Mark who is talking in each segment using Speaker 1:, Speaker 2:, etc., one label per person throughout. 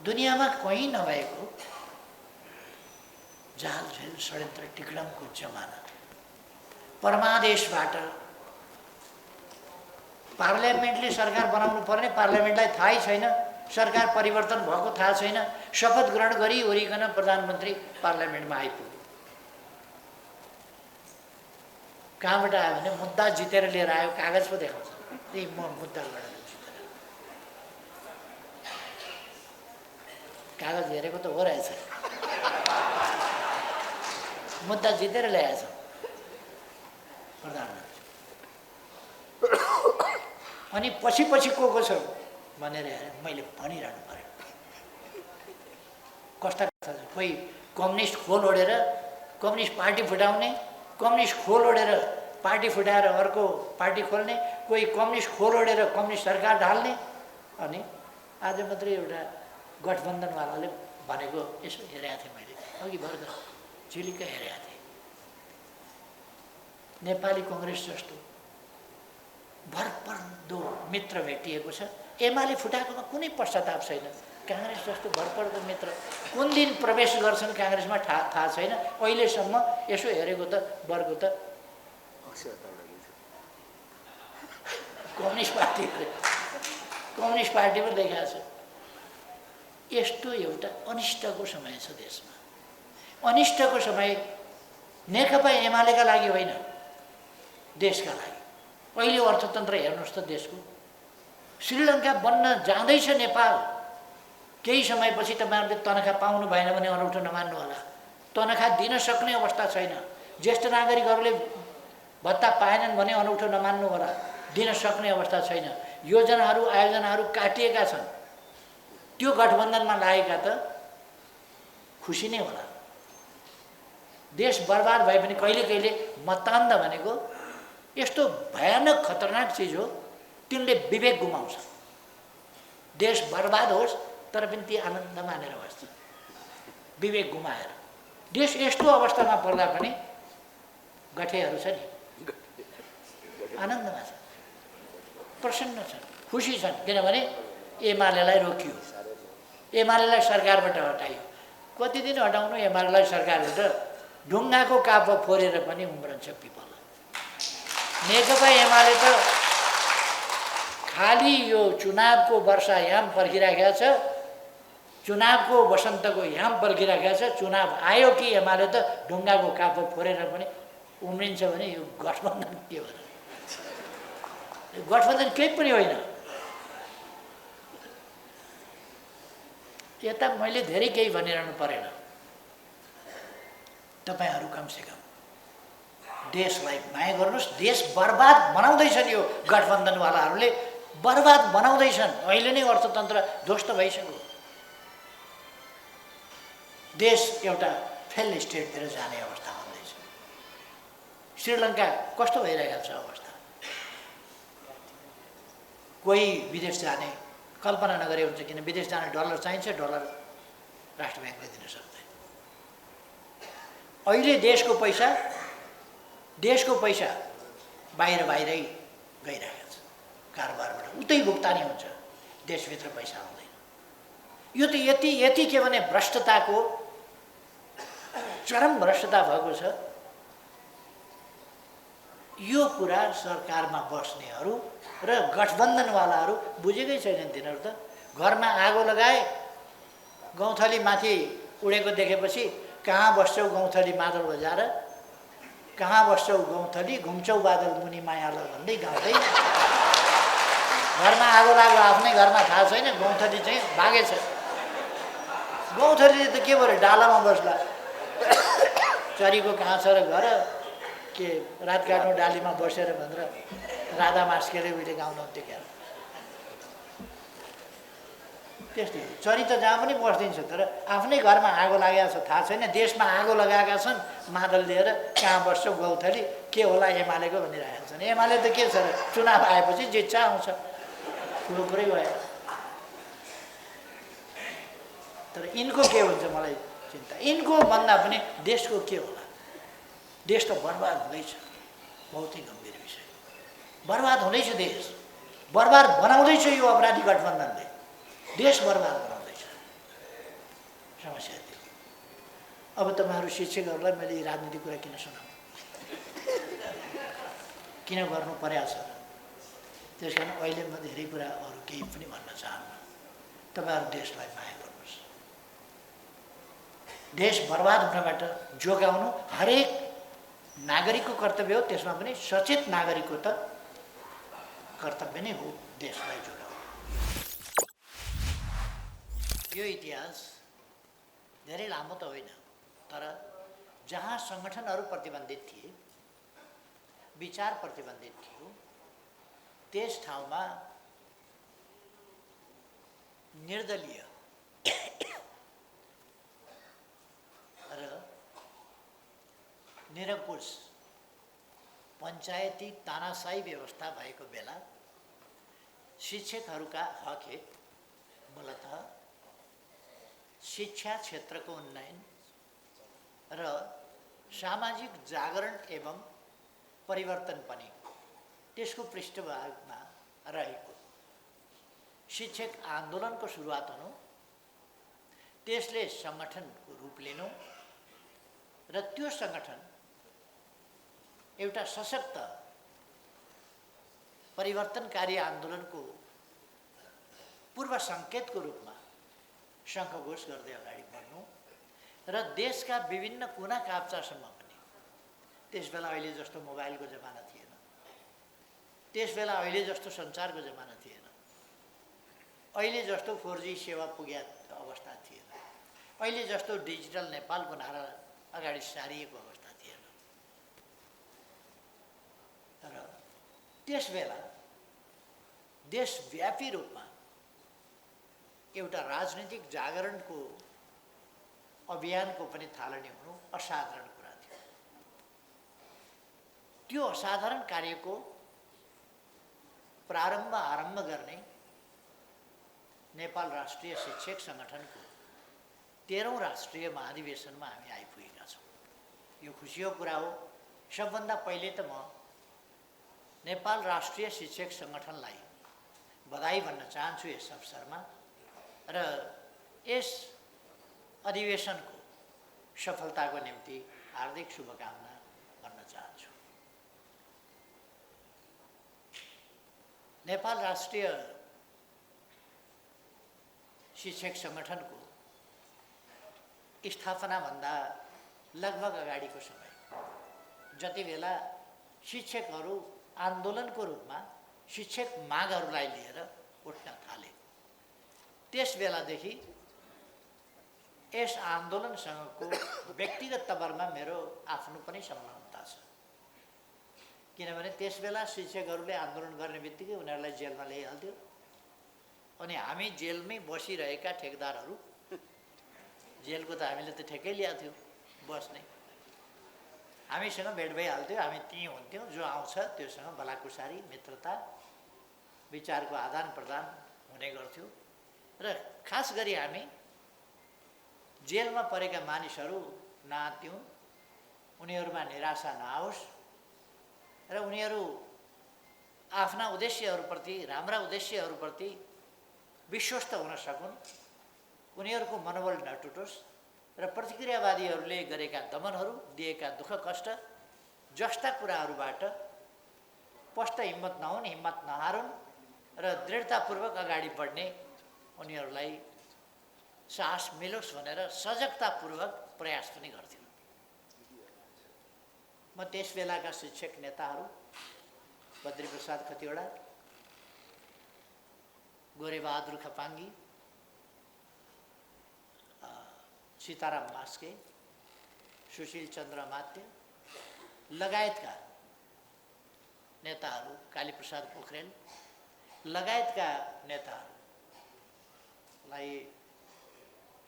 Speaker 1: दुनियाँमा कहीँ नभएको जाल झेल षड्यन्त्र टिक्लमको जमाना। परमादेशबाट पार्लियामेन्टले सरकार बनाउनु पर्ने, पार्लियामेन्टलाई थाहै छैन, सरकार परिवर्तन भएको थाहा छैन, शपथ ग्रहण गरी ओरिकन प्रधानमन्त्री पार्लियामेन्टमा आइपुग्यो। कहाँबाट आयो भने मुद्दा जितेर लिएर आयो, कागज पो देखाउँछ, ए म मुद्दा लडेर जितेर। कागज हेरेको त हो रहेछ, मुद्दा जितेर ल्याएछ प्रधानमन्त्री। अनि पछि पछि को छ भनेर हेरेँ, मैले भनिरहनु पर्यो। कस्ता कस्ता कोही कम्युनिस्ट खोल ओढेर कम्युनिस्ट पार्टी फुटाउने, कम्युनिस्ट खोल ओढेर पार्टी फुटाएर अर्को पार्टी खोल्ने, कोही कम्युनिस्ट खोल ओढेर कम्युनिस्ट सरकार ढाल्ने। अनि आज मात्रै एउटा गठबन्धनवालाले भनेको यसो हेरेको थिएँ मैले, अघि भर्खर झिलिक्क हेरेको थिएँ। नेपाली कङ्ग्रेस जस्तो भरपर्दो मित्र भेटिएको छ। एमाले फुटाएकोमा कुनै पश्चाताप छैन। काङ्ग्रेस जस्तो भरपर्दो मित्र कुन दिन प्रवेश गर्छन् काङ्ग्रेसमा थाहा छैन। अहिलेसम्म यसो हेरेको त वर्गो त कम्युनिस्ट पार्टी पो देखाएको छ। यस्तो एउटा अनिष्टको समय छ देशमा। अनिष्टको समय नेकपा एमालेका लागि होइन, देशका लागि। अहिले अर्थतन्त्र हेर्नुहोस् त देशको। श्रीलङ्का बन्न जाँदैछ नेपाल। केही समयपछि तपाईँहरूले तनखा पाउनु भएन भने अनौठो नमान्नु होला। तनखा दिन सक्ने अवस्था छैन। ज्येष्ठ नागरिकहरूले भत्ता पाएनन् भने अनौठो नमान्नु होला। दिन सक्ने अवस्था छैन। योजनाहरू आयोजनाहरू काटिएका छन्। त्यो गठबन्धनमा लागेका त खुसी नै होला। देश बर्बाद भए पनि कहिले कहिले मतदान भनेको यस्तो भयानक खतरनाक चिज हो, तिनले विवेक गुमाउँछ। देश बर्बाद होस् तर पनि ती आनन्द मानेर बस्छ, विवेक गुमाएर। देश यस्तो अवस्थामा पर्दा पनि गठेहरू छ नि आनन्दमा छ, प्रसन्न छन्, खुसी छन्। किनभने एमालेलाई रोकियो, एमालेलाई सरकारबाट हटाइयो। कति दिन हटाउनु एमालेलाई सरकारबाट? ढुङ्गाको काप फोरेर पनि उम्रन्छ पिपल। नेकपा एमाले त खालि यो चुनावको वर्षायाम पर्खिराखेको छ, चुनावको वसन्तको याम पर्खिराखेको छ। चुनाव आयो कि एमाले त ढुङ्गाको काप फोरेर पनि उम्रिन्छ भने यो गठबन्धन के हो? गठबन्धन केही पनि होइन। यता मैले धेरै केही भनिरहनु परेन। तपाईहरू कमसेकम देशलाई माया गर्नुहोस्। देश बर्बाद बनाउँदैछन्, यो गठबन्धनवालाहरूले बर्बाद बनाउँदैछन्। अहिले नै अर्थतन्त्र ध्वस्त भइसक्यो। देश एउटा फेल स्टेटतिर जाने अवस्था हुँदैछ। श्रीलङ्का कस्तो भइरहेको छ अवस्था? कोही विदेश जाने कल्पना नगरे हुन्छ, किन विदेश जाने डलर चाहिन्छ, डलर राष्ट्र ब्याङ्कले दिन सक्दैन। अहिले देशको पैसा बाहिरै गइरहेको छ कारोबारबाट, उतै भुक्तानी हुन्छ, देशभित्र पैसा आउँदैन। यो त यति के भने भ्रष्टताको चरम भ्रष्टता भएको छ। यो कुरा सरकारमा बस्नेहरू र गठबन्धनवालाहरू बुझेकै छैनन्। तिनीहरू त घरमा आगो लगाए, गौँथली माथि उडेको देखेपछि कहाँ बस्छौ गौँथली मादल बजाएर, कहाँ बस्छौ गौँथली घुम्छौ बादल मुनि मायाल भन्दै गाउँदै घरमा आगो लाग्यो। आफ्नै घरमा थाहा छैन, गौँथली चाहिँ भागेछ। गौँथलीले त के भयो, डालामा बस्ला। चरीको कहाँ छ र घर, के रात काट्नु डालीमा बसेर भनेर राधा मास्केले उहिले गाउनुहुन्थ्यो क्या। त्यस्तै चरी त जहाँ पनि बस्दिन्छ, तर आफ्नै घरमा आगो लागेको छ थाहा छैन। देशमा आगो लगाएका छन् मादल लिएर, कहाँ बस्छौ गौँथली, के होला एमालेको भनिरहेका छन्। एमाले त के छ र, चुनाव आएपछि जित्छ आउँछ, ठुलो कुरै भयो। तर यिनको के हुन्छ मलाई चिन्ता। यिनको भन्दा पनि देशको के होला? देश त बर्बाद हुँदैछ, बहुतै गम्भीर विषय। बर्बाद हुँदैछ देश, बर्बाद बनाउँदैछ यो अपराधी गठबन्धनले, देश बर्बाद बनाउँदैछ। समस्या थियो। अब तपाईँहरू शिक्षकहरूलाई मैले राजनीतिक कुरा किन सुनाउँ, किन गर्नु परेको छ र? त्यस कारण अहिले म धेरै कुरा अरू केही पनि भन्न चाहन्न। तपाईँहरू देशलाई माया गर्नुहोस्। देश बर्बाद हुनबाट जोगाउनु हरेक नागरिकको कर्तव्य हो। त्यसमा पनि सचेत नागरिकको त कर्तव्य नै हो देशलाई जोगाउनु। यो इतिहास धेरै लामो त होइन, तर जहाँ सङ्गठनहरू प्रतिबन्धित थिए, विचार प्रतिबन्धित थियो, त्यस ठाउँमा निर्दलीय र निरङ्कुश पञ्चायती तानाशाही व्यवस्था भएको बेला शिक्षकहरूका हकहित मूलतः शिक्षा क्षेत्रको उन्नयन र सामाजिक जागरण एवं परिवर्तन पनि त्यसको पृष्ठभागमा रहेको शिक्षक आन्दोलनको सुरुवात हुनु, त्यसले सङ्गठनको रूप लिनु र त्यो सङ्गठन एउटा सशक्त परिवर्तनकारी आन्दोलनको पूर्व सङ्केतको रूपमा शङ्खघोष गर्दै अगाडि बढ्नु र देशका विभिन्न कुना काप्चासम्म पनि, त्यसबेला अहिले जस्तो मोबाइलको जमाना थिएन, त्यसबेला अहिले जस्तो सञ्चारको जमाना थिएन, अहिले जस्तो 4G सेवा पुग्या अवस्था थिएन, अहिले जस्तो डिजिटल नेपालको नारा अगाडि सारिएको अवस्था थिएन। तर त्यसबेला देशव्यापी रूपमा एउटा राजनीतिक जागरणको अभियानको पनि थालनी हुनु असाधारण कुरा थियो। त्यो असाधारण कार्यको आरम्भ गर्ने नेपाल राष्ट्रिय शिक्षक सङ्गठनको 13औं राष्ट्रिय महाधिवेशनमा हामी आइपुगेका छौँ। यो खुसीको कुरा हो। सबभन्दा पहिले त म नेपाल राष्ट्रिय शिक्षक सङ्गठनलाई बधाई भन्न चाहन्छु यस अवसरमा र यस अधिवेशनको सफलताको निम्ति हार्दिक शुभकामना भन्न चाहन्छु। नेपाल राष्ट्रिय शिक्षक सङ्गठनको स्थापनाभन्दा लगभग अगाडिको समय, जति बेला शिक्षकहरू आन्दोलनको रूपमा शिक्षक मागहरूलाई लिएर उठ्न थाले, त्यस बेलादेखि यस आन्दोलनसँगको व्यक्तिगत तवरमा मेरो आफ्नो पनि संलग्नता छ। किनभने त्यस बेला शिक्षकहरूले आन्दोलन गर्ने बित्तिकै उनीहरूलाई जेलमा ल्याइहाल्थ्यो अनि हामी जेलमै बसिरहेका ठेकदारहरू, जेलको त हामीले त ठेकै ल्याएको थियो बस्ने, हामीसँग भेट भइहाल्थ्यो। हामी त्यहीँ हुन्थ्यौँ, जो आउँछ त्योसँग भलाकुसारी मित्रता विचारको आदान प्रदान हुने गर्थ्यो र खास गरी हामी जेलमा परेका मानिसहरू नात्यौँ, उनीहरूमा निराशा नआओस् र उनीहरू आफ्ना उद्देश्यहरूप्रति, राम्रा उद्देश्यहरूप्रति विश्वस्त हुन सकुन्, उनीहरूको मनोबल नटुटोस् र प्रतिक्रियावादीहरूले गरेका दमनहरू, दिएका दुःख कष्ट जस्ता कुराहरूबाट पस्त हिम्मत नहुन्, हिम्मत नहारुन् र दृढतापूर्वक अगाडि बढ्ने उनीहरूलाई साहस मिलोस् भनेर सजगतापूर्वक प्रयास पनि गर्थ्यौँ। म त्यस बेलाका शिक्षक नेताहरू बद्रीप्रसाद खतिवडा, गोरेबहादुर खपाङ्गी, सीताराम मास्के, सुशील चन्द्र मात्य लगायतका नेताहरू, कालीप्रसाद पोखरेल लगायतका नेताहरूलाई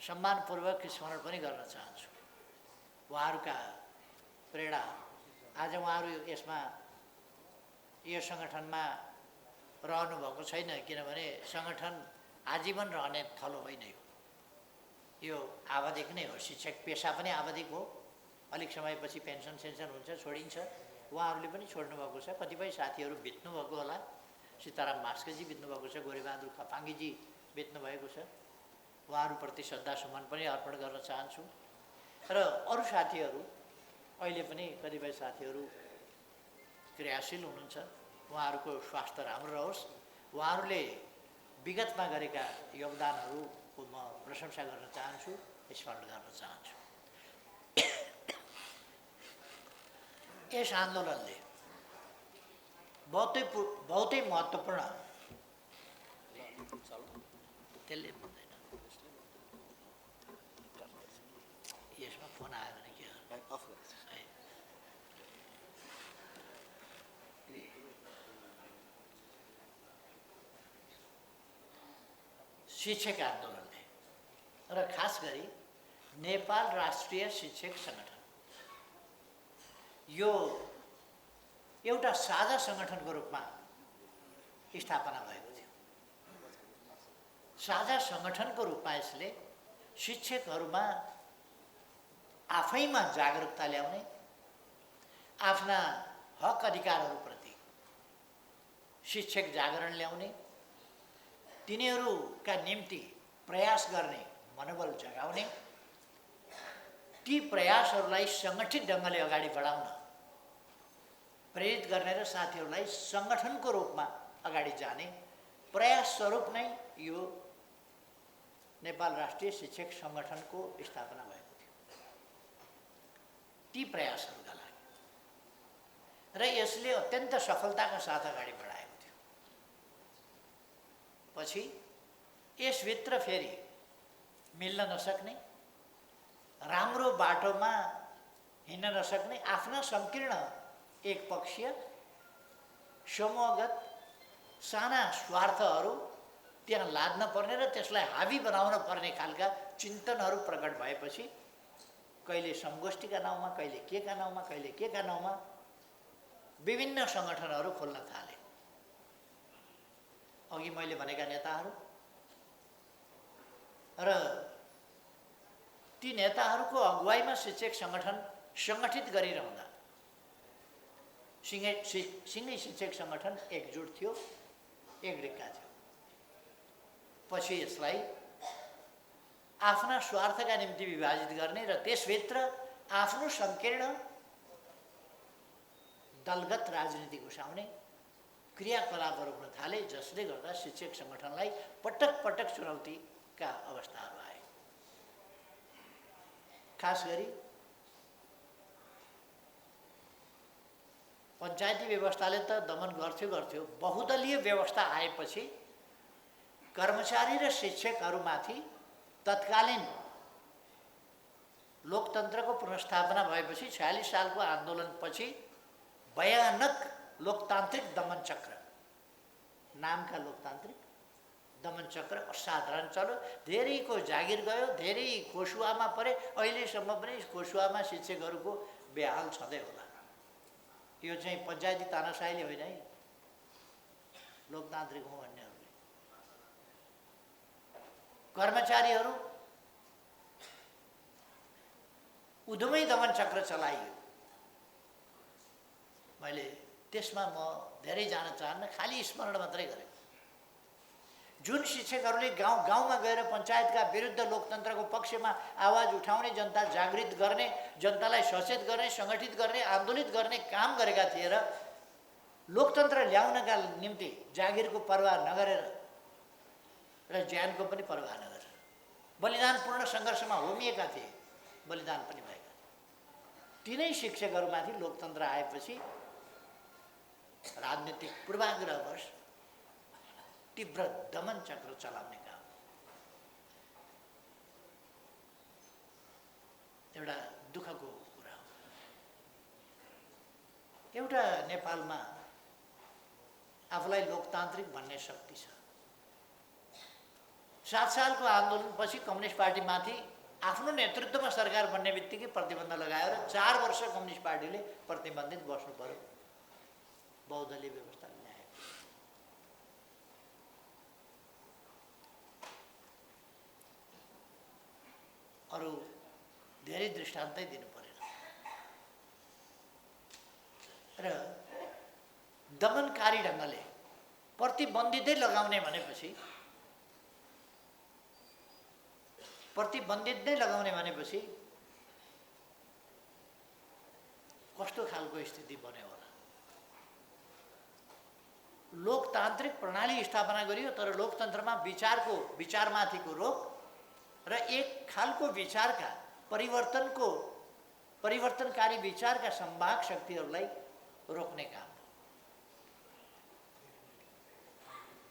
Speaker 1: सम्मानपूर्वक स्मरण पनि गर्न चाहन्छु। उहाँहरूका प्रेरणा, आज उहाँहरू यसमा यो सङ्गठनमा रहनुभएको छैन, किनभने सङ्गठन आजीवन रहने थलो होइन, यो आवधिक नै हो। शिक्षक पेसा पनि आवधिक हो, अलिक समयपछि पेन्सन सेन्सन हुन्छ, छोडिन्छ। उहाँहरूले पनि छोड्नुभएको छ, कतिपय साथीहरू बित्नुभएको होला, सीताराम मास्केजी बित्नुभएको छ, गोरेबहादुर खपाङ्गीजी बित्नुभएको छ उहाँहरूप्रति श्रद्धासुमन पनि अर्पण गर्न चाहन्छु। र अरू साथीहरू अहिले पनि कतिपय साथीहरू क्रियाशील हुनुहुन्छ, उहाँहरूको स्वास्थ्य राम्रो रहोस्। उहाँहरूले विगतमा गरेका योगदानहरूको म प्रशंसा गर्न चाहन्छु, स्मरण गर्न चाहन्छु। यस आन्दोलनले बहुतै महत्त्वपूर्ण, त्यसले भन्दैन, यसमा फोन आयो भने के गर्नु? शिक्षक आन्दोलनले र खास गरी नेपाल राष्ट्रिय शिक्षक सङ्गठन यो एउटा साझा सङ्गठनको रूपमा स्थापना भएको थियो। साझा सङ्गठनको रूपमा यसले शिक्षकहरूमा आफैमा जागरुकता ल्याउने, आफ्ना हक अधिकारहरूप्रति शिक्षक जागरण ल्याउने, तिनीहरूका निम्ति प्रयास गर्ने मनोबल जगाउने, ती प्रयासहरूलाई सङ्गठित ढङ्गले अगाडि बढाउन प्रेरित गर्ने र साथीहरूलाई सङ्गठनको रूपमा अगाडि जाने प्रयास स्वरूप नै यो नेपाल राष्ट्रिय शिक्षक सङ्गठनको स्थापना भएको थियो। ती प्रयासहरूका लागि र यसले अत्यन्त सफलताका साथ अगाडि बढाएको थियो। पछि यसभित्र फेरि मिल्न नसक्ने, राम्रो बाटोमा हिँड्न नसक्ने, आफ्ना संकीर्ण एकपक्षीय समूहगत साना स्वार्थहरू त्यहाँ लाद्न पर्ने र त्यसलाई हावी बनाउन पर्ने खालका चिन्तनहरू प्रकट भएपछि कहिले समगोष्ठीका नाउँमा, कहिले केका नाउँमा, कहिले केका नाउँमा विभिन्न सङ्गठनहरू खोल्न थाले। अघि मैले भनेका नेताहरू र ती नेताहरूको अगुवाईमा शिक्षक सङ्गठन सङ्गठित गरिरहँदा सिँगै शिक्षक सङ्गठन एकजुट थियो, एकडिक्का थियो। पछि यसलाई आफ्ना स्वार्थका निम्ति विभाजित गर्ने र त्यसभित्र आफ्नो सङ्कीर्ण दलगत राजनीति घुसाउने क्रियाकलापहरू हुन थाले, जसले गर्दा शिक्षक सङ्गठनलाई पटक पटक चुनौतीका अवस्थाहरू आए। खास गरी पञ्चायती व्यवस्थाले त दमन गर्थ्यो, बहुदलीय व्यवस्था आएपछि कर्मचारी र शिक्षकहरूमाथि तत्कालीन लोकतन्त्रको पुनर्स्थापना भएपछि 46 सालको आन्दोलनपछि भयानक लोकतान्त्रिक दमनचक्र, नामका लोकतान्त्रिक दमनचक्र असाधारण चल्यो। धेरैको जागिर गयो, धेरै खोसुवामा परे। अहिलेसम्म पनि खोसुवामा शिक्षकहरूको बेहाल छँदै होला। यो चाहिँ पञ्चायती तानाशाहीले होइन है, लोकतान्त्रिक हो भन्नेहरूले। कर्मचारीहरू उधमै दमनचक्र चलाइयो। मैले त्यसमा म धेरै जान चाहन्न, खालि स्मरण मात्रै गरेँ। जुन शिक्षकहरूले गाउँ गाउँमा गएर पञ्चायतका विरुद्ध लोकतन्त्रको पक्षमा आवाज उठाउने, जनता जागृत गर्ने, जनतालाई सचेत गर्ने, सङ्गठित गर्ने, आन्दोलित गर्ने काम गरेका थिए र लोकतन्त्र ल्याउनका निम्ति जागिरको परवाह नगरेर र ज्यानको पनि परवाह नगरेर बलिदानपूर्ण सङ्घर्षमा होमिएका थिए, बलिदान पनि भएका थिए। तिनै शिक्षकहरूमाथि लोकतन्त्र आएपछि राजनीतिक पूर्वाग्रहवश तीव्र दमन चक्र चलाउने काम एउटा दुःखको कुरा हो। एउटा नेपालमा आफूलाई लोकतान्त्रिक भन्ने शक्ति छ। 7 सालको आन्दोलनपछि कम्युनिस्ट पार्टीमाथि आफ्नो नेतृत्वमा सरकार बन्ने बित्तिकै प्रतिबन्ध लगायो र 4 वर्ष कम्युनिस्ट पार्टीले प्रतिबन्धित बस्नु पर्यो, बहुदलीय व्यवस्था ल्यायो। अरू धेरै दृष्टान्तै दिनु परेन। र दमनकारी ढङ्गले प्रतिबन्धितै लगाउने भनेपछि प्रतिबन्धित नै लगाउने भनेपछि कस्तो खालको स्थिति बन्यो होला। लोकतान्त्रिक प्रणाली स्थापना गरियो, तर लोकतन्त्रमा विचारमाथिको रोक र एक खालको विचारका परिवर्तनकारी विचारका सम्भाग शक्तिहरूलाई रोक्ने काम।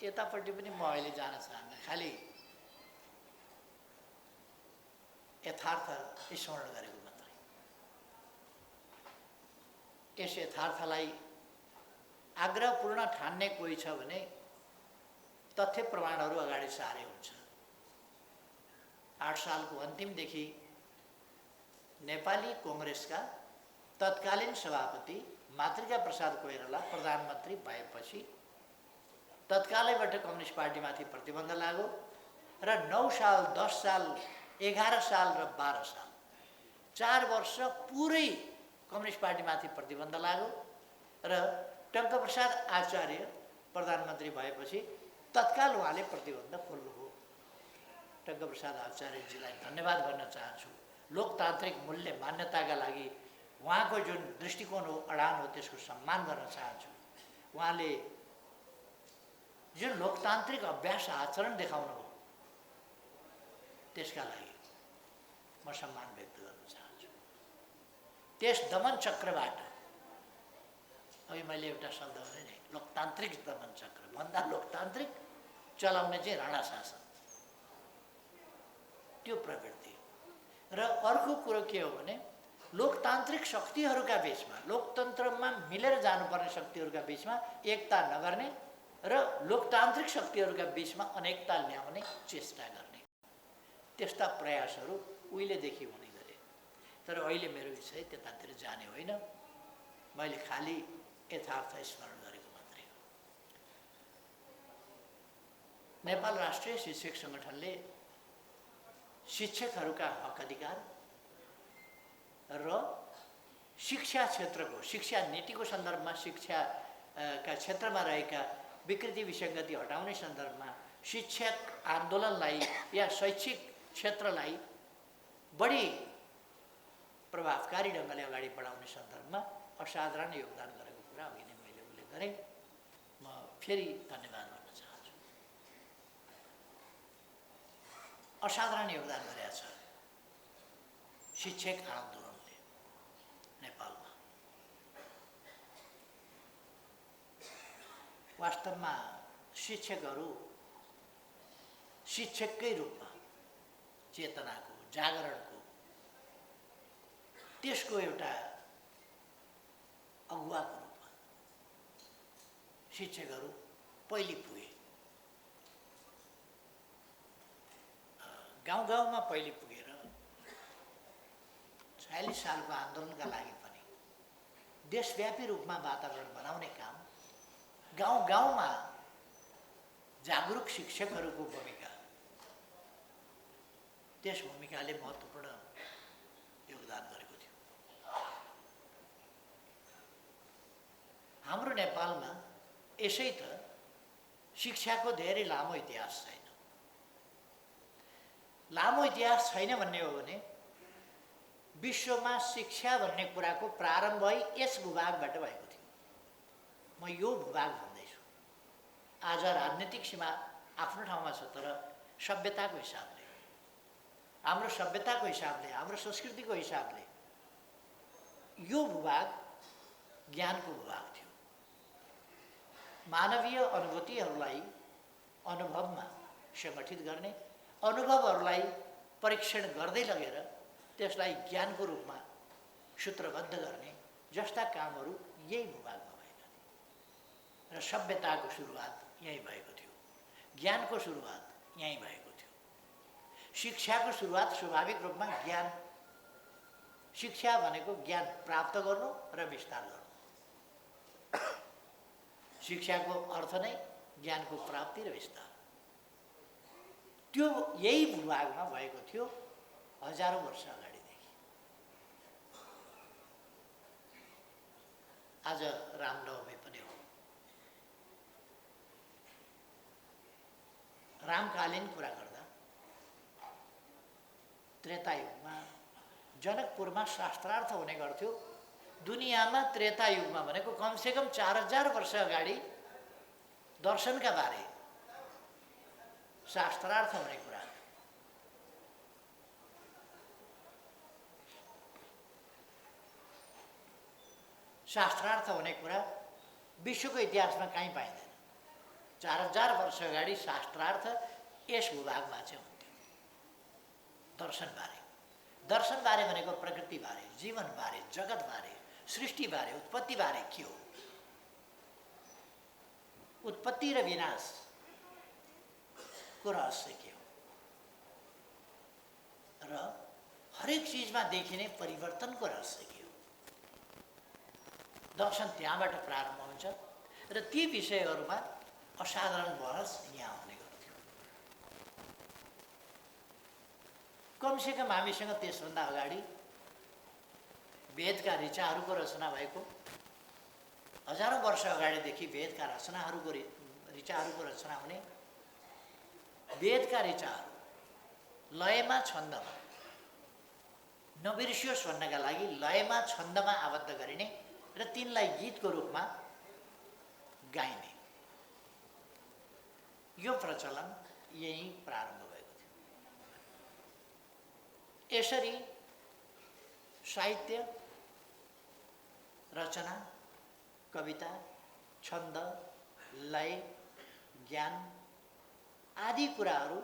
Speaker 1: यतापट्टि पनि म अहिले जान चाहन्न, खालि यथार्थ स्मरण गरेको मात्रै। यस यथार्थलाई आग्रहपूर्ण ठान्ने कोही छ भने तथ्य प्रमाणहरू अगाडि सारे हुन्छ। 8 सालको अन्तिमदेखि नेपाली कांग्रेसका तत्कालीन सभापति मातृका प्रसाद कोइराला प्रधानमन्त्री भएपछि तत्कालैबाट कम्युनिस्ट पार्टीमाथि प्रतिबन्ध लाग्यो र 9 साल, 10 साल, 11 साल र 12 साल 4 वर्ष पुरै कम्युनिस्ट पार्टीमाथि प्रतिबन्ध लाग्यो र टङ्कप्रसाद आचार्य प्रधानमन्त्री भएपछि तत्काल उहाँले प्रतिबन्ध खोल्नुभयो। टङ्कप्रसाद आचार्यजीलाई धन्यवाद भन्न चाहन्छु। लोकतान्त्रिक मूल्य मान्यताका लागि उहाँको जुन दृष्टिकोण हो, अडान हो, त्यसको सम्मान गर्न चाहन्छु। उहाँले जुन लोकतान्त्रिक अभ्यास आचरण देखाउनु हो, त्यसका लागि म सम्मान व्यक्त गर्न चाहन्छु। त्यस दमन चक्रबाट, अघि मैले एउटा शब्द भने नि, लोकतान्त्रिक दमन चक्र भन्दा लोकतान्त्रिक चलाउने चाहिँ राणा शासन, त्यो प्रवृत्ति। र अर्को कुरो के हो भने लोकतान्त्रिक शक्तिहरूका बीचमा, लोकतन्त्रमा मिलेर जानुपर्ने शक्तिहरूका बीचमा एकता नगर्ने र लोकतान्त्रिक शक्तिहरूका बीचमा अनेकता ल्याउने चेष्टा गर्ने, त्यस्ता प्रयासहरू उहिलेदेखि हुने गरे। तर अहिले मेरो विषय त्यतातिर जाने होइन, मैले खालि यथार्थ स्मरण गरेको मात्रै हो। नेपाल राष्ट्रिय शिक्षक सङ्गठनले शिक्षकहरूका हक अधिकार र शिक्षा क्षेत्रको, शिक्षा नीतिको सन्दर्भमा शिक्षाका क्षेत्रमा रहेका विकृति विसङ्गति हटाउने सन्दर्भमा शिक्षक आन्दोलनलाई या शैक्षिक क्षेत्रलाई बढी प्रभावकारी ढङ्गले अगाडि बढाउने सन्दर्भमा असाधारण योगदान गरेको कुरा अघि नै मैले उल्लेख गरेँ। म फेरि धन्यवाद भन्न चाहन्छु। असाधारण योगदान गरेको छ शिक्षक आन्दोलनले नेपालमा। वास्तवमा शिक्षकहरू शिक्षककै रूपमा चेतनाको, जागरणको, त्यसको एउटा अगुवाको रूपमा शिक्षकहरू पहिले पुगे। गाउँ गाउँमा पहिले पुगेर 46 सालको आन्दोलनका लागि पनि देशव्यापी रूपमा वातावरण बनाउने काम, गाउँ गाउँमा जागरुक शिक्षकहरूको भूमिका, त्यस भूमिकाले महत्त्वपूर्ण योगदान गरेको थियो। हाम्रो नेपालमा यसै त शिक्षाको धेरै लामो इतिहास छैन। लामो इतिहास छैन भन्ने हो भने विश्वमा शिक्षा भन्ने कुराको प्रारम्भ यस भूभागबाट भएको थियो। म यो भूभाग भन्दैछु। आज राजनीतिक सीमा आफ्नो ठाउँमा छ, तर सभ्यताको हिसाबले, हाम्रो सभ्यताको हिसाबले, हाम्रो संस्कृतिको हिसाबले यो भूभाग ज्ञानको भूभाग थियो। मानवीय अनुभूतिहरूलाई अनुभवमा सङ्गठित गर्ने, अनुभवहरूलाई परीक्षण गर्दै लगेर त्यसलाई ज्ञानको रूपमा सूत्रबद्ध गर्ने जस्ता कामहरू यही भूभागमा भएका थिए। र सभ्यताको सुरुवात यहीँ भएको थियो, ज्ञानको सुरुवात यहीँ भएको थियो। शिक्षाको सुरुवात स्वाभाविक रूपमा ज्ञान, शिक्षा भनेको ज्ञान प्राप्त गर्नु र विस्तार गर्नु। शिक्षाको अर्थ नै ज्ञानको प्राप्ति र विस्तार। त्यो यही भूभागमा भएको थियो हजारौँ वर्ष अगाडिदेखि। आज रामनवमी पनि हो। रामकालीन कुरा गर्दा त्रेतायुगमा जनकपुरमा शास्त्रार्थ हुने गर्थ्यो। दुनियाँमा त्रेतायुगमा भनेको कमसेकम 4000 वर्ष अगाडि दर्शनका बारे शास्त्रार्थ हुने कुरा। शास्त्रार्थ हुने कुरा विश्वको इतिहासमा कहीँ पाइँदैन। 4000 वर्ष अगाडि शास्त्रार्थ यस भूभागमा चाहिँ हुन्थ्यो। दर्शनबारे, दर्शनबारे भनेको प्रकृतिबारे, जीवनबारे, जगतबारे, सृष्टिबारे, उत्पत्तिबारे के हो, उत्पत्ति र विनाशको रहस्य के हो र हरेक चिजमा देखिने परिवर्तनको रहस्य के हो। दर्शन त्यहाँबाट प्रारम्भ हुन्छ र ती विषयहरूमा असाधारण बहस यहाँ हुने गर्थ्यो। कमसेकम हामीसँग त्यसभन्दा अगाडि वेदका ऋचाहरूको रचना भएको, हजारौँ वर्ष अगाडिदेखि वेदका ऋचाहरूको रचना हुने, वेदका ऋचाहरू लयमा छन्दमा नबिर्सियोस् भन्नका लागि लयमा छन्दमा आबद्ध गरिने र तिनलाई गीतको रूपमा गाइने, यो प्रचलन यही प्रारम्भ भएको थियो। यसरी साहित्य, रचना, कविता, छन्द, लय, ज्ञान आदि कुराहरू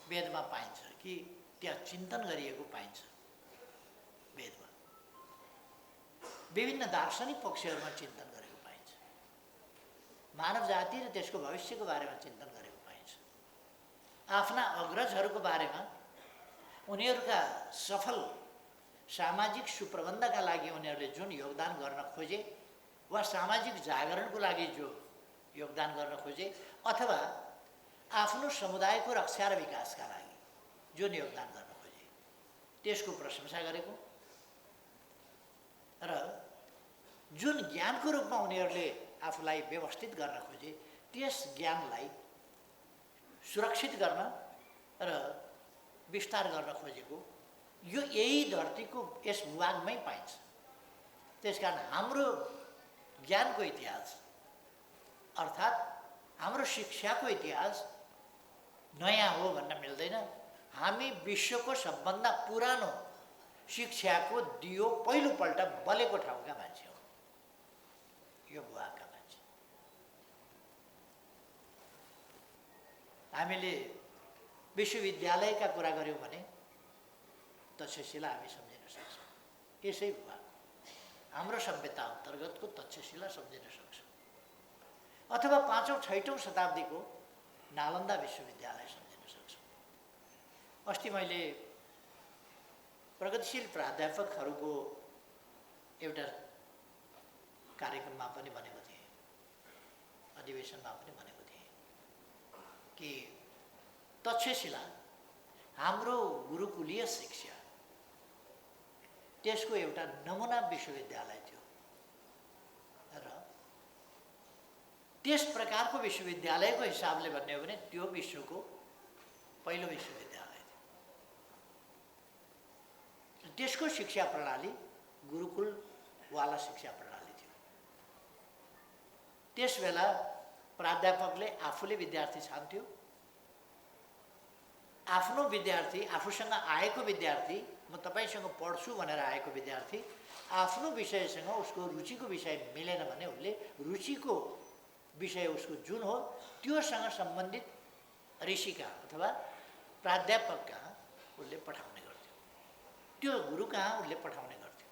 Speaker 1: वेदमा पाइन्छ कि त्यहाँ चिन्तन गरिएको पाइन्छ। वेदमा विभिन्न दार्शनिक पक्षहरूमा चिन्तन गरेको पाइन्छ। मानव जाति र त्यसको भविष्यको बारेमा चिन्तन गरेको पाइन्छ। आफ्ना अग्रजहरूको बारेमा, उनीहरूका सफल सामाजिक सुप्रबन्धका लागि उनीहरूले जुन योगदान गर्न खोजे वा सामाजिक जागरणको लागि जो योगदान गर्न खोजे अथवा आफ्नो समुदायको रक्षा र विकासका लागि जुन योगदान गर्न खोजे त्यसको प्रशंसा गरेको र जुन ज्ञानको रूपमा उनीहरूले आफूलाई व्यवस्थित गर्न खोजे त्यस ज्ञानलाई सुरक्षित गर्न र विस्तार गर्न खोजेको यो यही धरतीको यस भूभागमै पाइन्छ। त्यसकारण हाम्रो ज्ञानको इतिहास अर्थात् हाम्रो शिक्षाको इतिहास नयाँ हो भन्न मिल्दैन। हामी विश्वको सबभन्दा पुरानो शिक्षाको दियो पहिलोपल्ट बलेको ठाउँका मान्छे हो, यो भूभागका मान्छे। हामीले विश्वविद्यालयका कुरा गऱ्यौँ भने तक्षशिला हामी सम्झिन सक्छौँ। यसै भूभाग हाम्रो सभ्यता अन्तर्गतको तक्षशिला सम्झिन सक्छौँ। अथवा 5औं 6औं शताब्दीको नालन्दा विश्वविद्यालय सम्झिन सक्छौँ। अस्ति मैले प्रगतिशील प्राध्यापकहरूको एउटा कार्यक्रममा पनि भनेको थिएँ, अधिवेशनमा पनि भनेको थिएँ कि तक्षशिला हाम्रो गुरुकुलीय शिक्षा त्यसको एउटा नमुना विश्वविद्यालय थियो र त्यस प्रकारको विश्वविद्यालयको हिसाबले भन्ने हो भने त्यो विश्वको पहिलो विश्वविद्यालय थियो। त्यसको शिक्षा प्रणाली गुरुकुलवाला शिक्षा प्रणाली थियो। त्यसबेला प्राध्यापकले आफूले विद्यार्थी छान्थ्यो, आफ्नो विद्यार्थी, आफूसँग आएको विद्यार्थी, म तपाईसँग पढ्छु भनेर आएको विद्यार्थी आफ्नो विषयसँग उसको रुचिको विषय मिलेन भने उसले रुचिको विषय उसको जुन हो त्योसँग सम्बन्धित ऋषिका अथवा प्राध्यापक कहाँ उसले पठाउने गर्थ्यो, त्यो गुरु कहाँ उसले पठाउने गर्थ्यो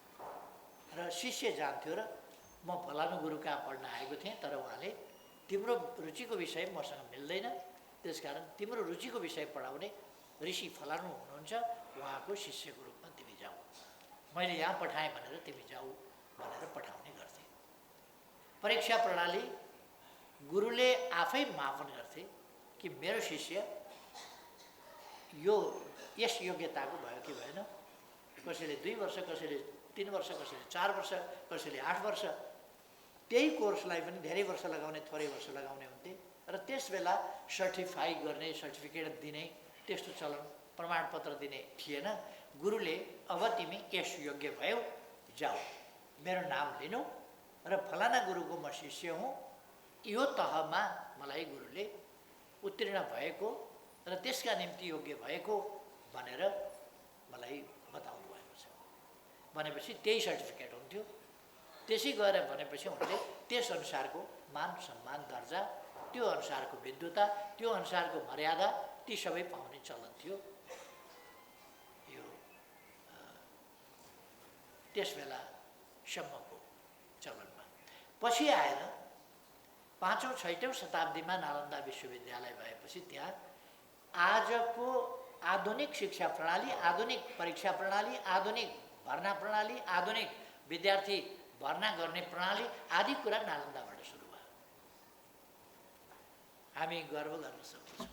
Speaker 1: र शिष्य जान्थ्यो र म फलानु गुरु कहाँ पढ्न आएको थिएँ तर उहाँले तिम्रो रुचिको विषय मसँग मिल्दैन, त्यसकारण तिम्रो रुचिको विषय पढाउने ऋषि फलानु हुनुहुन्छ, उहाँको शिष्यको रूपमा तिमी जाऊ, मैले यहाँ पठाएँ भनेर तिमी जाऊ भनेर पठाउने गर्थे। परीक्षा प्रणाली गुरुले आफै मापन गर्थे कि मेरो शिष्य यो यस योग्यताको भयो कि भएन। कसैले 2 वर्ष, कसैले 3 वर्ष, कसैले 4 वर्ष, कसैले 8 वर्ष, त्यही कोर्सलाई पनि धेरै वर्ष लगाउने, थोरै वर्ष लगाउने हुन्थे र त्यसबेला सर्टिफाई गर्ने, सर्टिफिकेट दिने त्यस्तो चलन प्रमाणपत्र दिने थिएन। गुरुले अब तिमी यस योग्य भयौ, जाऊ मेरो नाम लिनु र फलाना गुरुको म शिष्य हुँ, यो तहमा मलाई गुरुले उत्तीर्ण भएको र त्यसका निम्ति योग्य भएको भनेर मलाई बताउनु भएको छ भनेपछि त्यही सर्टिफिकेट हुन्थ्यो। त्यसै गएर भनेपछि उनले त्यस अनुसारको मान सम्मान दर्जा, त्यो अनुसारको विद्वता, त्यो अनुसारको मर्यादा ती सबै पाउने चलन थियो यो त्यस बेलासम्मको चलनमा। पछि आएर 5औं 6औं शताब्दीमा नालन्दा विश्वविद्यालय भएपछि त्यहाँ आजको आधुनिक शिक्षा प्रणाली, आधुनिक परीक्षा प्रणाली, आधुनिक भर्ना प्रणाली, आधुनिक विद्यार्थी भर्ना गर्ने प्रणाली आदि कुरा नालन्दाबाट सुरु भयो। हामी गर्व गर्न सक्छौँ।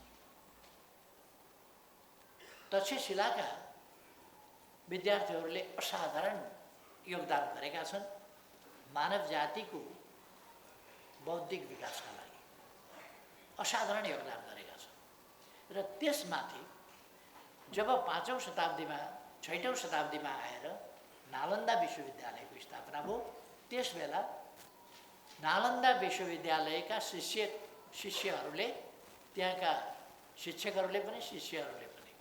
Speaker 1: तक्षशिलाका विद्यार्थीहरूले असाधारण योगदान गरेका छन् मानव जातिको बौद्धिक विकासका लागि, असाधारण योगदान गरेका छन्। र त्यसमाथि जब 5औं शताब्दीमा 6औं शताब्दीमा आएर नालन्दा विश्वविद्यालयको स्थापना भयो, त्यसबेला नालन्दा विश्वविद्यालयका शिष्यहरूले, त्यहाँका शिक्षकहरूले पनि, शिष्यहरूले पनि,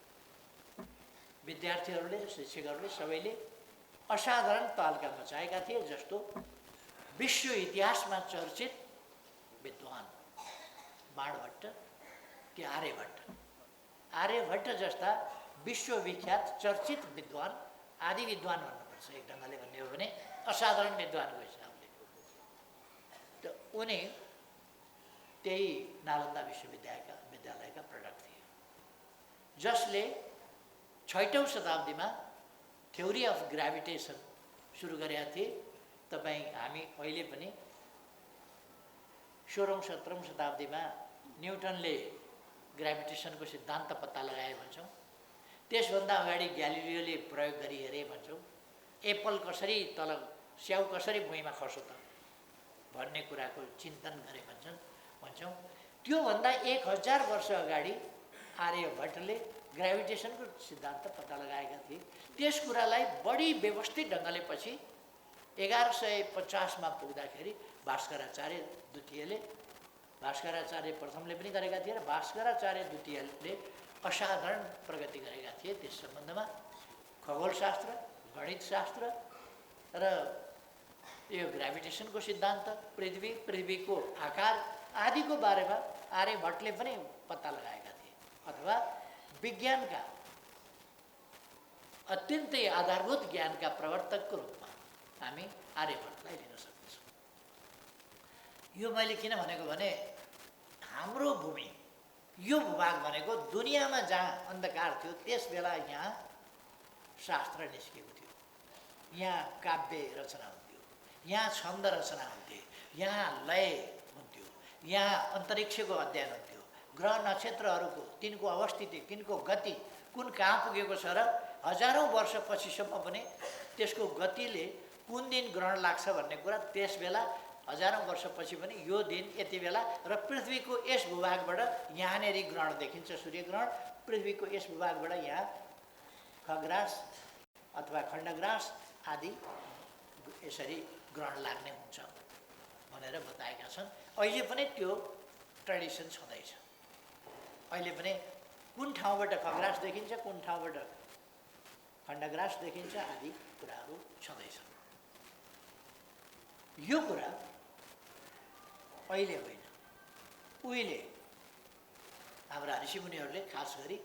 Speaker 1: विद्यार्थीहरूले, शिक्षकहरूले सबैले असाधारण तहल्का मचाएका थिए। जस्तो विश्व इतिहासमा चर्चित विद्वान बाणभट्ट कि आर्यभट्ट जस्ता विश्वविख्यात चर्चित विद्वान, आदि विद्वान भन्नुपर्छ एक ढङ्गले भन्ने हो भने, असाधारण विद्वानको हिसाबले त उनी त्यही नालन्दा विश्वविद्यालयका प्रडक्ट थिए, जसले 6औं शताब्दीमा थ्योरी अफ ग्राभिटेसन सुरु गरेका थिए। हामी अहिले पनि 16औं 17औं शताब्दीमा न्युटनले ग्राभिटेसनको सिद्धान्त पत्ता लगाए भन्छौँ। त्यसभन्दा अगाडि ग्यालिलियोले प्रयोग गरी हेरे भन्छौँ। एप्पल कसरी तल, स्याउ कसरी भुइँमा खस्यो त भन्ने कुराको चिन्तन गरे भन्छौँ। त्योभन्दा 1000 वर्ष अगाडि आर्यभट्टले ग्राभिटेसनको सिद्धान्त पत्ता लगाएका थिए। त्यस कुरालाई बढी व्यवस्थित ढङ्गले पछि 1150 मा पुग्दाखेरि भास्कराचार्य द्वितीयले, भास्कराचार्य प्रथमले पनि गरेका थिए र भास्कराचार्य द्वितीयले असाधारण प्रगति गरेका थिए त्यस सम्बन्धमा। खगोलशास्त्र, गणितशास्त्र र यो ग्राभिटेसनको सिद्धान्त, पृथ्वीको आकार आदिको बारेमा आर्यभट्टले पनि पत्ता लगाएका थिए। अथवा विज्ञानका अत्यन्तै आधारभूत ज्ञानका प्रवर्तकको रूपमा हामी आर्यभट्टलाई लिन सक्छौँ। यो मैले किन भनेको भने हाम्रो भूमि, यो भूभाग भनेको दुनियाँमा जहाँ अन्धकार थियो त्यस बेला यहाँ शास्त्र निस्केको थियो, यहाँ काव्य रचना हुन्थ्यो, यहाँ छन्द रचना हुन्थे, यहाँ लय हुन्थ्यो, यहाँ अन्तरिक्षको अध्ययन हुन्थ्यो, ग्रह नक्षत्रहरूको तिनको अवस्थिति, तिनको गति कुन कहाँ पुगेको छ र हजारौँ वर्ष पछिसम्म पनि त्यसको गतिले कुन दिन ग्रहण लाग्छ भन्ने कुरा त्यस बेला हजारौँ वर्षपछि पनि यो दिन यति बेला र पृथ्वीको यस भूभागबाट यहाँनेरि ग्रहण देखिन्छ, सूर्यग्रहण, पृथ्वीको यस भूभागबाट यहाँ खग्रास अथवा खण्डग्रास आदि यसरी ग्रहण लाग्ने हुन्छ भनेर बताएका छन्। अहिले पनि त्यो ट्रेडिसन छँदैछ। अहिले पनि कुन ठाउँबाट खग्रास देखिन्छ, कुन ठाउँबाट खण्डग्रास देखिन्छ आदि कुराहरू छँदैछन्। यो कुरा अहिले होइन, उहिले हाम्रा ऋषिमुनिहरूले खास गरी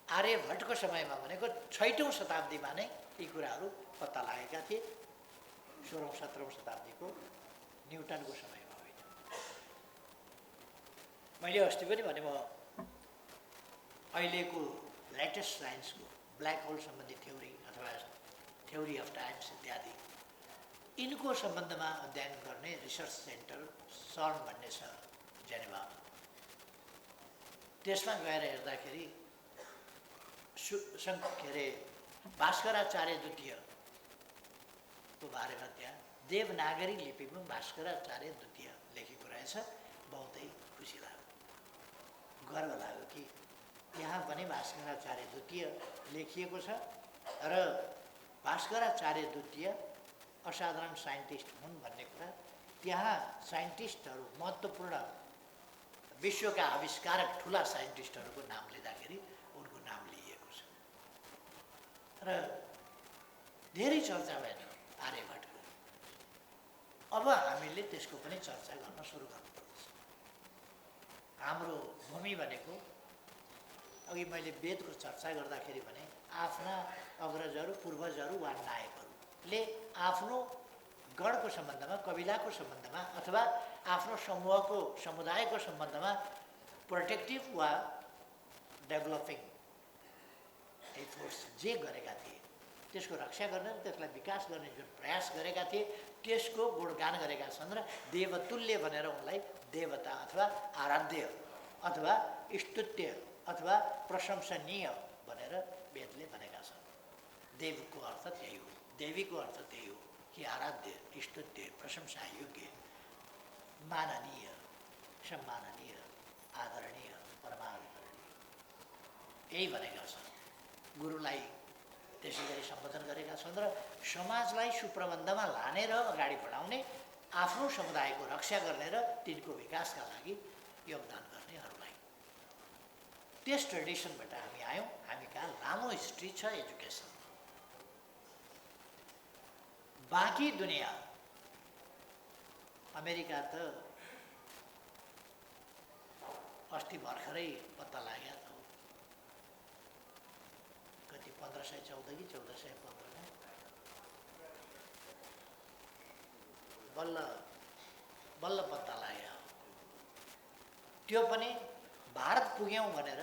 Speaker 1: आर्यभट्टको समयमा भनेको 6औं शताब्दीमा नै यी कुराहरू पत्ता लागेका थिए। 16औं 17औं शताब्दीको न्युटनको समयमा होइन। मैले अस्ति पनि भने म अहिलेको लेटेस्ट साइन्सको ब्ल्याक होल सम्बन्धी थ्योरी अथवा थ्योरी अफ टाइम्स इत्यादि यिनको सम्बन्धमा अध्ययन गर्ने रिसर्च सेन्टर सर्न भन्ने छ जेनेभामा। त्यसमा गएर हेर्दाखेरि भास्कराचार्य द्वितीयको बारेमा त्यहाँ देवनागरी लिपिमा भास्कराचार्य द्वितीय लेखेको रहेछ। बहुतै खुसी लाग्यो, गर्व लाग्यो कि यहाँ पनि भास्कराचार्य द्वितीय लेखिएको छ र भास्कराचार्य द्वितीय असाधारण साइन्टिस्ट हुन् भन्ने कुरा त्यहाँ साइन्टिस्टहरू महत्त्वपूर्ण विश्वका आविष्कारक ठुला साइन्टिस्टहरूको नाम लिँदाखेरि उनको नाम लिइएको छ र धेरै चर्चा भएन आर्यभट्टको। अब हामीले त्यसको पनि चर्चा गर्न सुरु गर्नुपर्छ। हाम्रो भूमि भनेको अघि मैले वेदको चर्चा गर्दाखेरि भने आफ्ना अग्रजहरू पूर्वजहरू वा नायकहरूले आफ्नो गणको सम्बन्धमा कबिलाको सम्बन्धमा अथवा आफ्नो समूहको समुदायको सम्बन्धमा प्रोटेक्टिभ वा डेभलपिङ एफोर्ट्स जे गरेका थिए त्यसको रक्षा गर्ने त्यसलाई विकास गर्ने जुन प्रयास गरेका थिए त्यसको गुणगान गरेका छन् र देवतुल्य भनेर उनलाई देवता अथवा आराध्य अथवा स्तुत्य अथवा प्रशंसनीय भनेर वेदले भनेका छन्। देवको अर्थ त्यही हो, देवीको अर्थ त्यही हो कि आराध्य, स्तुत्य, प्रशंसा योग्य, माननीय, सम्माननीय, आदरणीय, परमादरणीय यही भनेका छन्। गुरुलाई त्यसै गरी सम्बोधन गरेका छन् र समाजलाई सुप्रबन्धमा लाने र अगाडि बढाउने, आफ्नो समुदायको रक्षा गर्ने र तिनको विकासका लागि योगदान गर्नेहरूलाई। त्यस ट्रेडिसनबाट हामी आयौँ। हामी कहाँ लामो हिस्ट्री छ एजुकेसन। बाँकी दुनियाँ अमेरिका त अस्ति भर्खरै पत्ता लाग्यो त कति 1514 कि 1415 बल्ल बल्ल पत्ता लाग्यो। त्यो पनि भारत पुग्यौँ भनेर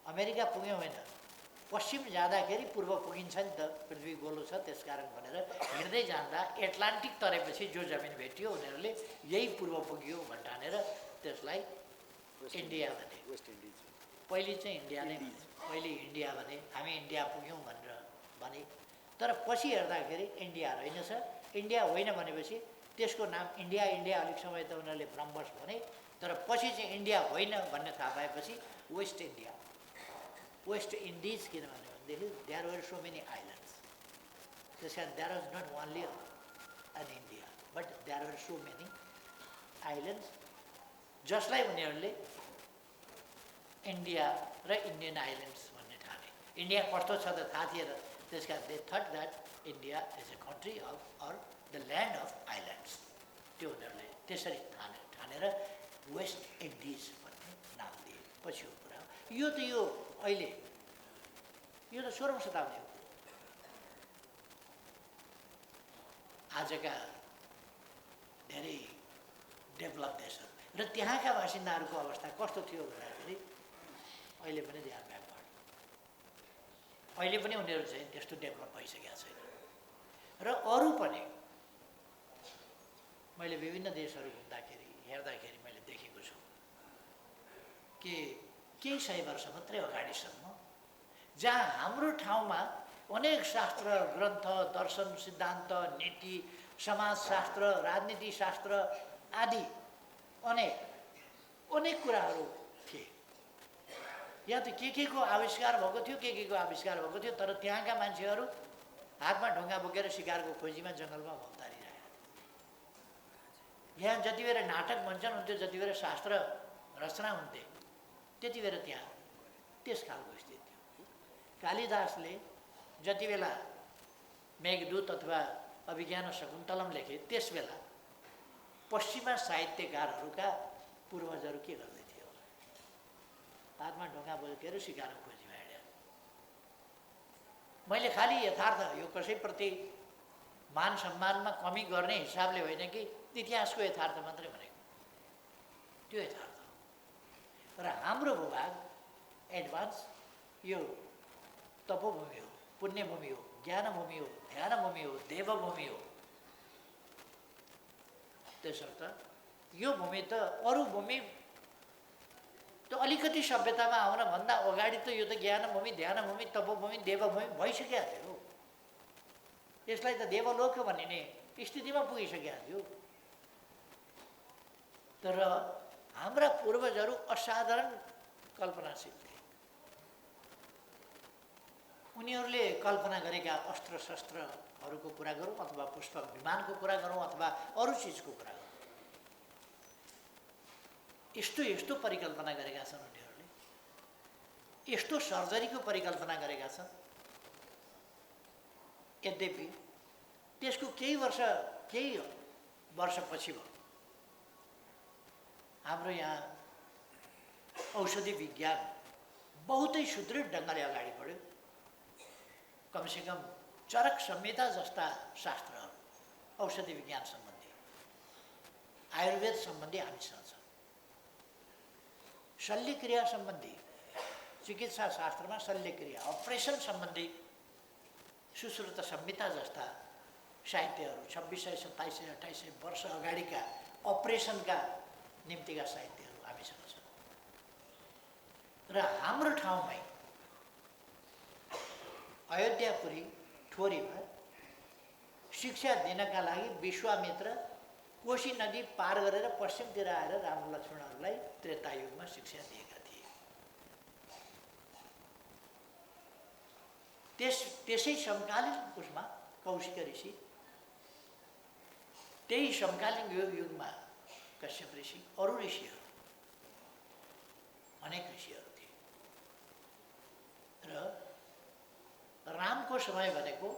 Speaker 1: अमेरिका पुग्यौँ होइन, पश्चिम जाँदाखेरि पूर्व पुगिन्छ नि त, पृथ्वी गोलो छ त्यसकारण भनेर हिँड्दै जाँदा एटलान्टिक तरेपछि जो जमिन भेटियो उनीहरूले यही पूर्व पुग्यो भन्ठानेर त्यसलाई इन्डिया भने।
Speaker 2: वेस्ट इन्डिज
Speaker 1: पहिले चाहिँ इन्डिया नै भने, पहिले इन्डिया भने हामी इन्डिया पुग्यौँ भनेर भने, तर पछि हेर्दाखेरि इन्डिया रहेनछ। इन्डिया होइन भनेपछि त्यसको नाम इन्डिया इन्डिया अलिक समय त उनीहरूले भ्रमवश भने, तर पछि चाहिँ इन्डिया होइन भन्ने थाहा पाएपछि वेस्ट इन्डिया, वेस्ट इन्डिज किन भनेदेखि there were so many islands. त्यस कारण there was not only an India but there were so many islands जसलाई उनीहरूले इन्डिया र इन्डियन आइल्यान्ड्स भन्ने ठाने। इन्डिया कस्तो छ त थाहा थिएन, त्यस कारण they thought that India is a country of or the land of islands. त्यो उनीहरूले त्यसरी ठानेर वेस्ट इन्डिज भन्ने नाम दिए। पछि हो कुरा यो त यो अहिले यो त 16औं शताब्दी हो। आजका धेरै डेभलप देशहरू र त्यहाँका बासिन्दाहरूको अवस्था कस्तो थियो भन्दाखेरि अहिले पनि ध्यान ब्याकवर्ड, अहिले पनि उनीहरू चाहिँ त्यस्तो डेभलप भइसकेका छैन। र अरू पनि मैले विभिन्न देशहरू घुम्दाखेरि हेर्दाखेरि मैले देखेको छु कि केही 100 वर्ष मात्रै अगाडिसम्म जहाँ हाम्रो ठाउँमा अनेक शास्त्र ग्रन्थ दर्शन सिद्धान्त नीति समाजशास्त्र राजनीतिशास्त्र आदि अनेक कुराहरू थिए। या त के को आविष्कार भएको थियो, के को आविष्कार भएको थियो, तर त्यहाँका मान्छेहरू हातमा ढुङ्गा बोकेर शिकारको खोजीमा जङ्गलमा भौतारिरहे। यहाँ जति बेला नाटक भन्छन् हुन्थ्यो, जति बेला शास्त्र रचना हुन्थे त्यति बेला त्यहाँ त्यस खालको स्थिति थियो। कालिदासले जति बेला मेघदूत अथवा अभिज्ञान शकुन्तलम लेखे त्यस बेला पश्चिमा साहित्यकारहरूका पूर्वजहरू के गर्दै थियो? हातमा ढुङ्गा बोकेर शिकारको खोजीमा हिँडे। मैले खालि यथार्थ यो कसैप्रति मान सम्मानमा कमी गर्ने हिसाबले होइन कि इतिहासको यथार्थ मात्रै भनेको, त्यो यथार्थ हो। र हाम्रो भूभाग एडभान्स यो तपोभूमि हो, पुण्यभूमि हो, ज्ञानभूमि हो, ध्यानभूमि हो, देवभूमि हो। त्यसर्थ यो भूमि त अरू भूमि त अलिकति सभ्यतामा आउनभन्दा अगाडि त यो त ज्ञानभूमि ध्यानभूमि तपोभूमि देवभूमि भइसकेको थियो। यसलाई त देवलोक भनिने स्थितिमा पुगिसकेको थियो। तर हाम्रा पूर्वजहरू असाधारण कल्पनाशील थिए। उनीहरूले कल्पना गरेका अस्त्र शस्त्रहरूको कुरा गरौँ अथवा पुष्पक विमानको कुरा गरौँ अथवा अरू चिजको कुरा गरौँ, यस्तो यस्तो परिकल्पना गरेका छन् उनीहरूले, यस्तो सर्जरीको परिकल्पना गरेका छन्। यद्यपि त्यसको केही वर्षपछि भयो हाम्रो यहाँ औषधि विज्ञान बहुतै सुदृढ ढङ्गले अगाडि बढ्यो। कमसेकम चरक संहिता जस्ता शास्त्रहरू औषधि विज्ञान सम्बन्धी, आयुर्वेद सम्बन्धी हामीसँग छ। शल्यक्रिया सम्बन्धी चिकित्सा शास्त्रमा शल्यक्रिया अपरेसन सम्बन्धी सुश्रुत संहिता जस्ता साहित्यहरू 2600, 2700, 2800 वर्ष अगाडिका अपरेसनका निम्तिका साहित्यहरू हामीसँग छन्। र हाम्रो ठाउँमै अयोध्यापुरी ठोरीमा शिक्षा दिनका लागि विश्वामित्र कोशी नदी पार गरेर पश्चिमतिर आएर राम लक्ष्मणहरूलाई त्रेतायुगमा शिक्षा दिएका थिए। त्यसै समकालीन उसमा कौशिक ऋषि, त्यही समकालीन युगमा कश्यप ऋषि, अरू ऋषिहरू, अनेक ऋषिहरू थिए। र रामको समय भनेको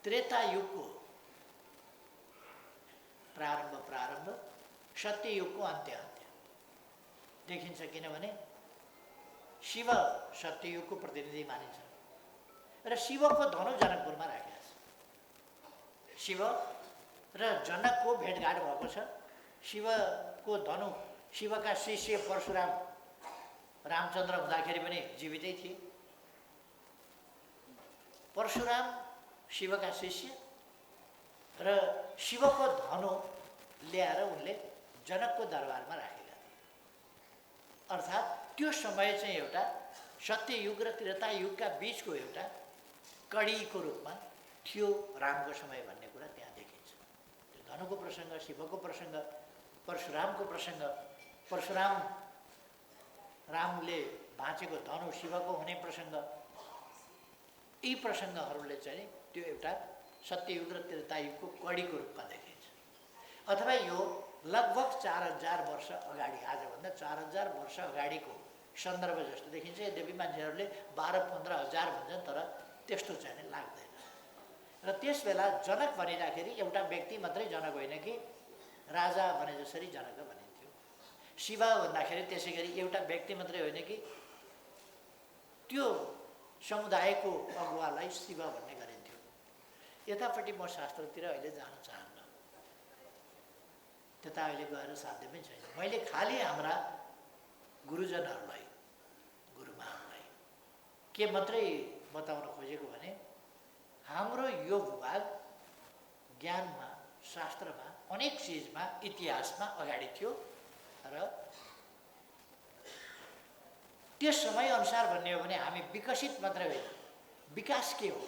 Speaker 1: त्रेतायुगको प्रारम्भ, सत्ययुगको अन्त्य देखिन्छ। किनभने शिव सत्ययुगको प्रतिनिधि मानिन्छ र शिवको धनु जनकपुरमा राखेको छ। शिव र जनकको भेटघाट भएको छ। शिवको धनु, शिवका शिष्य परशुराम रामचन्द्र हुँदाखेरि पनि जीवितै थिए। परशुराम शिवका शिष्य र शिवको धनु ल्याएर उनले जनकको दरबारमा राखेका थिए। अर्थात् त्यो समय चाहिँ एउटा सत्ययुग र त्रेतायुगका बिचको एउटा कडीको रूपमा थियो रामको समय भन्ने कुरा त्यहाँ देखिन्छ। त्यो धनुको प्रसङ्ग, शिवको प्रसङ्ग, परशुरामको प्रसङ्ग, रामले भाँचेको धनु शिवको हुने प्रसङ्ग, यी प्रसङ्गहरूले चाहिँ त्यो एउटा सत्ययुग र त्रेतायुगको कडीको रूपमा देखिन्छ। अथवा यो लगभग 4000 वर्ष अगाडि, आजभन्दा 4000 वर्ष अगाडिको सन्दर्भ जस्तो देखिन्छ। यद्यपि मान्छेहरूले 12-15 हजार भन्छन्, तर त्यस्तो चाहिँ लाग्दैन। र त्यस बेला जनक भनिँदाखेरि एउटा व्यक्ति मात्रै जनक होइन कि राजा भने जसरी जनक भनिन्थ्यो। शिव भन्दाखेरि त्यसै गरी एउटा व्यक्ति मात्रै होइन कि त्यो समुदायको अगुवालाई शिव भन्ने गरिन्थ्यो। यतापट्टि म शास्त्रतिर अहिले जान चाहन्न, त्यता अहिले गएर साध्य पनि छैन। मैले खालि हाम्रा गुरुजनहरूलाई, गुरुमाहरूलाई के मात्रै बताउन खोजेको भने हाम्रो यो भूभाग ज्ञानमा, शास्त्रमा, अनेक चिजमा, इतिहासमा अगाडि थियो र त्यस समय अनुसार भन्ने हो भने हामी विकसित मात्रै होइन, विकास के हो?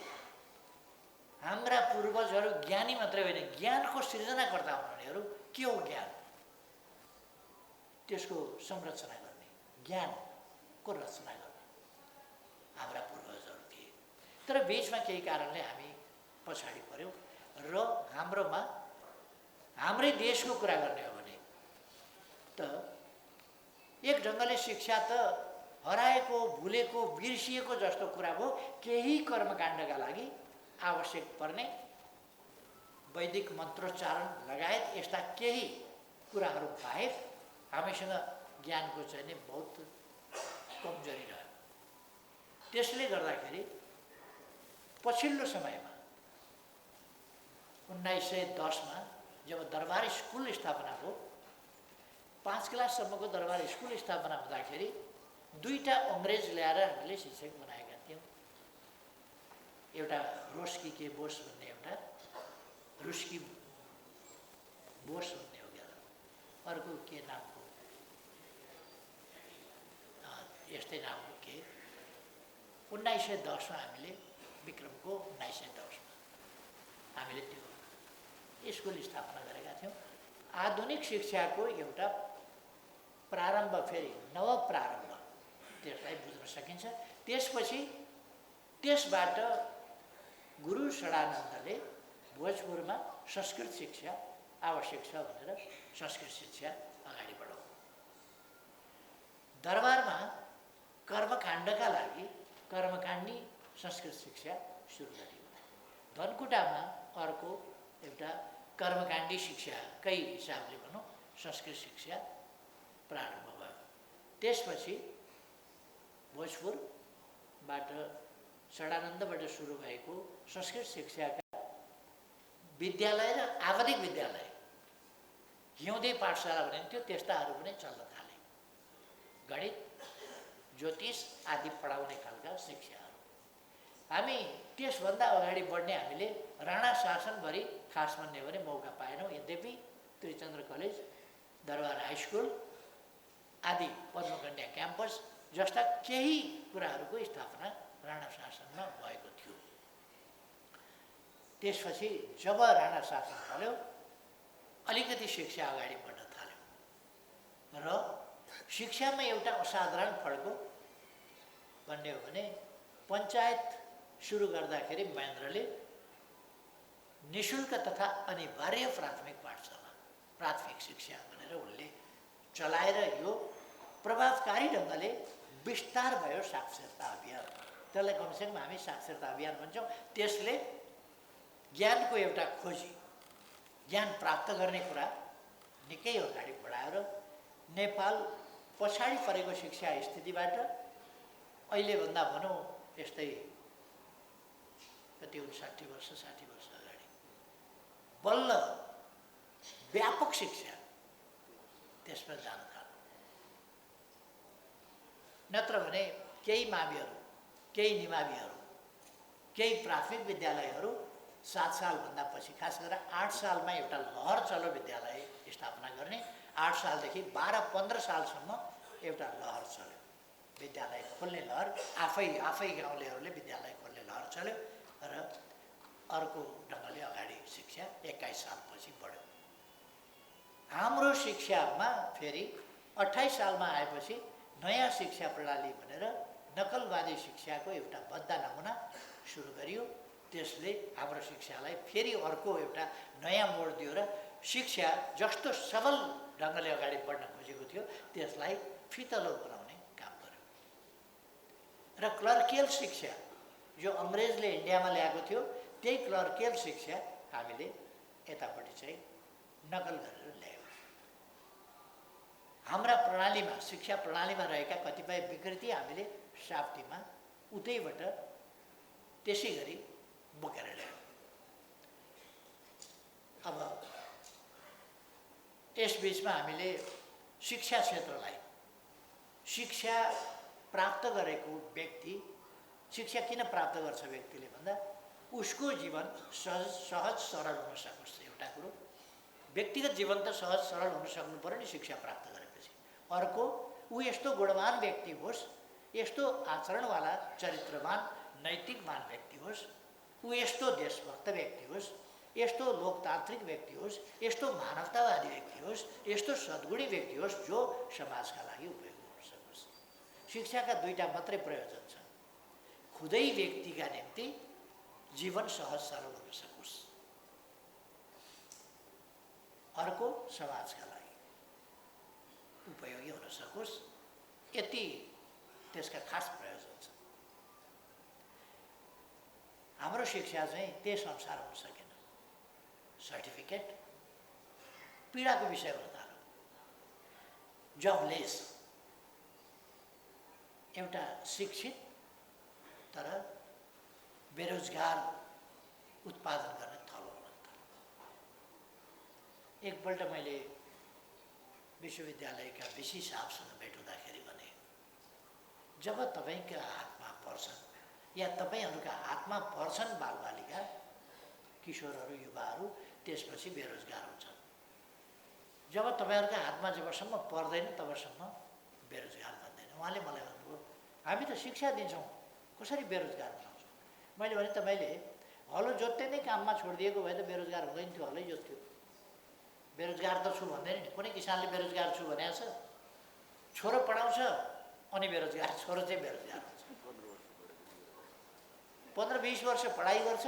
Speaker 1: हाम्रा पूर्वजहरू ज्ञानी मात्रै होइन, ज्ञानको सृजनाकर्ता हुनेहरू। के हो ज्ञान? त्यसको संरचना गर्ने, ज्ञानको रचना गर्ने हाम्रा पूर्वजहरू थिए। तर बिचमा केही कारणले हामी पछाडि पर्यौँ र हाम्रै देशको कुरा गर्ने हो भने त एक ढङ्गले शिक्षा त हराएको, भुलेको, बिर्सिएको जस्तो कुरा हो। केही कर्मकाण्डका लागि आवश्यक पर्ने वैदिक मन्त्रोच्चारण लगायत यस्ता केही कुराहरू बाहेक हामीसँग ज्ञानको चाहिँ बहुत कमजोरी रह्यो। त्यसले गर्दाखेरि पछिल्लो समयमा 1910मा जब दरबार स्कुल स्थापना हो, 5 क्लाससम्मको दरबार स्कुल स्थापना हुँदाखेरि 2टा अङ्ग्रेज ल्याएर हामीले शिक्षक बनाएका थियौँ। एउटा रोस्की के बोस भन्ने, एउटा रुस्की बोस भन्ने हो क्या, अर्को के नामको, यस्तै नामको के। 1910मा हामीले, विक्रमको 1910मा हामीले त्यो स्कुल स्थापना गरेका थियौँ। आधुनिक शिक्षाको एउटा प्रारम्भ फेरि नवप्रारम्भ त्यसलाई बुझ्न सकिन्छ। त्यसपछि त्यसबाट गुरु षडानन्दले भोजपुरमा संस्कृत शिक्षा आवश्यक छ भनेर संस्कृत शिक्षा अगाडि बढाउनु। दरबारमा कर्मकाण्डका लागि कर्मकाण्डी संस्कृत शिक्षा सुरु गरियो। धनकुटामा अर्को एउटा कर्मकाण्डी शिक्षाकै हिसाबले भनौँ संस्कृत शिक्षा प्रारम्भ भयो। त्यसपछि भोजपुरबाट षडानन्दबाट सुरु भएको संस्कृत शिक्षाका विद्यालय र आवधिक विद्यालय हिउँदे पाठशाला भनिन्थ्यो त्यस्ताहरू पनि चल्न थाले। गणित ज्योतिष आदि पढाउने खालका शिक्षाहरू। हामी त्यसभन्दा अगाडि बढ्ने हामीले राणा शासनभरि खास भन्ने भने मौका पाएनौँ। यद्यपि त्रिचन्द्र कलेज, दरबार हाई स्कुल आदि पद्मकन्या क्याम्पस जस्ता केही कुराहरूको स्थापना राणा शासनमा भएको थियो। त्यसपछि जब राणा शासन चल्यो अलिकति शिक्षा अगाडि बढ्न थाल्यो र शिक्षामा एउटा असाधारण फड्को भन्ने हो भने पञ्चायत सुरु गर्दाखेरि महेन्द्रले निशुल्क तथा अनिवार्य प्राथमिक पाठशाला प्राथमिक शिक्षा भनेर उनले चलाएर यो प्रभावकारी ढङ्गले विस्तार भयो साक्षरता अभियान। त्यसलाई कमसेकम हामी साक्षरता अभियान भन्छौँ। त्यसले ज्ञानको एउटा खोजी ज्ञान प्राप्त गर्ने कुरा निकै अगाडि बढाएर नेपाल पछाडि परेको शिक्षा स्थितिबाट अहिलेभन्दा भनौँ यस्तै कति 59 वर्ष 60 वर्ष अगाडि बल्ल व्यापक शिक्षा त्यसमा जान थाल्यो। नत्र भने केही माविहरू केही निमाविहरू केही प्राथमिक विद्यालयहरू 7 सालभन्दा पछि खास गरेर 8 सालमा एउटा लहर चल्यो विद्यालय स्थापना गर्ने। 8 सालदेखि 12-15 सालसम्म एउटा लहर चल्यो विद्यालय खोल्ने लहर। आफै गाउँलेहरूले विद्यालय खोल्ने लहर चल्यो र अर्को ढङ्गले अगाडि शिक्षा 21 सालपछि बढ्यो। हाम्रो शिक्षामा फेरि 28 सालमा आएपछि नयाँ शिक्षा प्रणाली भनेर नकलवादी शिक्षाको एउटा बद्दा नमुना सुरु गरियो। त्यसले हाम्रो शिक्षालाई फेरि अर्को एउटा नयाँ मोड दियो र शिक्षा जस्तो सबल ढङ्गले अगाडि बढ्न खोजेको थियो त्यसलाई फितलो बनाउने काम गर्यो। र क्लर्कियल शिक्षा जो अङ्ग्रेजले इन्डियामा ल्याएको थियो त्यही क्लर्कियल शिक्षा हामीले यतापट्टि चाहिँ नकल गरेर ल्यायौँ। हाम्रा प्रणालीमा शिक्षा प्रणालीमा रहेका कतिपय विकृति हामीले साप्तीमा उतैबाट त्यसै गरी बोकेर ल्यायौँ। अब यसबिचमा हामीले शिक्षा क्षेत्रलाई शिक्षा प्राप्त गरेको व्यक्ति शिक्षा किन प्राप्त गर्छ व्यक्तिले भन्दा उसको जीवन सहज सरल हुन सकोस्। एउटा कुरो व्यक्तिगत जीवन त सहज सरल हुन सक्नु पर्यो नि शिक्षा प्राप्त गरेपछि। अर्को ऊ यस्तो गुणवान व्यक्ति होस्, यस्तो आचरणवाला चरित्रवान नैतिकवान व्यक्ति होस्, ऊ यस्तो देशभक्त व्यक्ति होस्, यस्तो लोकतान्त्रिक व्यक्ति होस्, यस्तो मानवतावादी व्यक्ति होस्, यस्तो सद्गुणी व्यक्ति होस् जो समाजका लागि उपयोगी हुन सकोस्। शिक्षाका दुईटा मात्रै प्रयोजन छन्। खुदै व्यक्तिका निम्ति जीवन सहज सरल हुन सकोस्, अर्को समाजका लागि उपयोगी हुन सकोस्। यति त्यसका खास प्रयोजन छ। हाम्रो शिक्षा चाहिँ त्यस अनुसार हुन सकेन। सर्टिफिकेट पीडाको विषय हुन थाल्यो। जबलेस एउटा शिक्षित तर बेरोजगार उत्पादन गर्ने थलो हुन थाल्यो। एकपल्ट मैले विश्वविद्यालयका भिसी साहबसँग भेट हुँदाखेरि भने जब तपाईँका हातमा पर्छन् या तपाईँहरूका हातमा पर्छन् बालबालिका किशोरहरू युवाहरू त्यसपछि बेरोजगार हुन्छन्। जब तपाईँहरूका हातमा जबसम्म पर्दैन तबसम्म बेरोजगार बन्दैन। उहाँले मलाई भन्नुभयो हामी त शिक्षा दिन्छौँ कसरी बेरोजगार बनाउँछौँ। मैले भने तपाईँले हलो जोत्दै नै काममा छोडिदिएको भए त बेरोजगार हुँदैन थियो, हलै जोत्थ्यो। बेरोजगार त छु भन्दैन नि, कुनै किसानले बेरोजगार छु भनेको छ? छोरो पढाउँछ अनि बेरोजगार, छोरो चाहिँ बेरोजगार हुन्छ। 15-20 वर्ष पढाइ गर्छ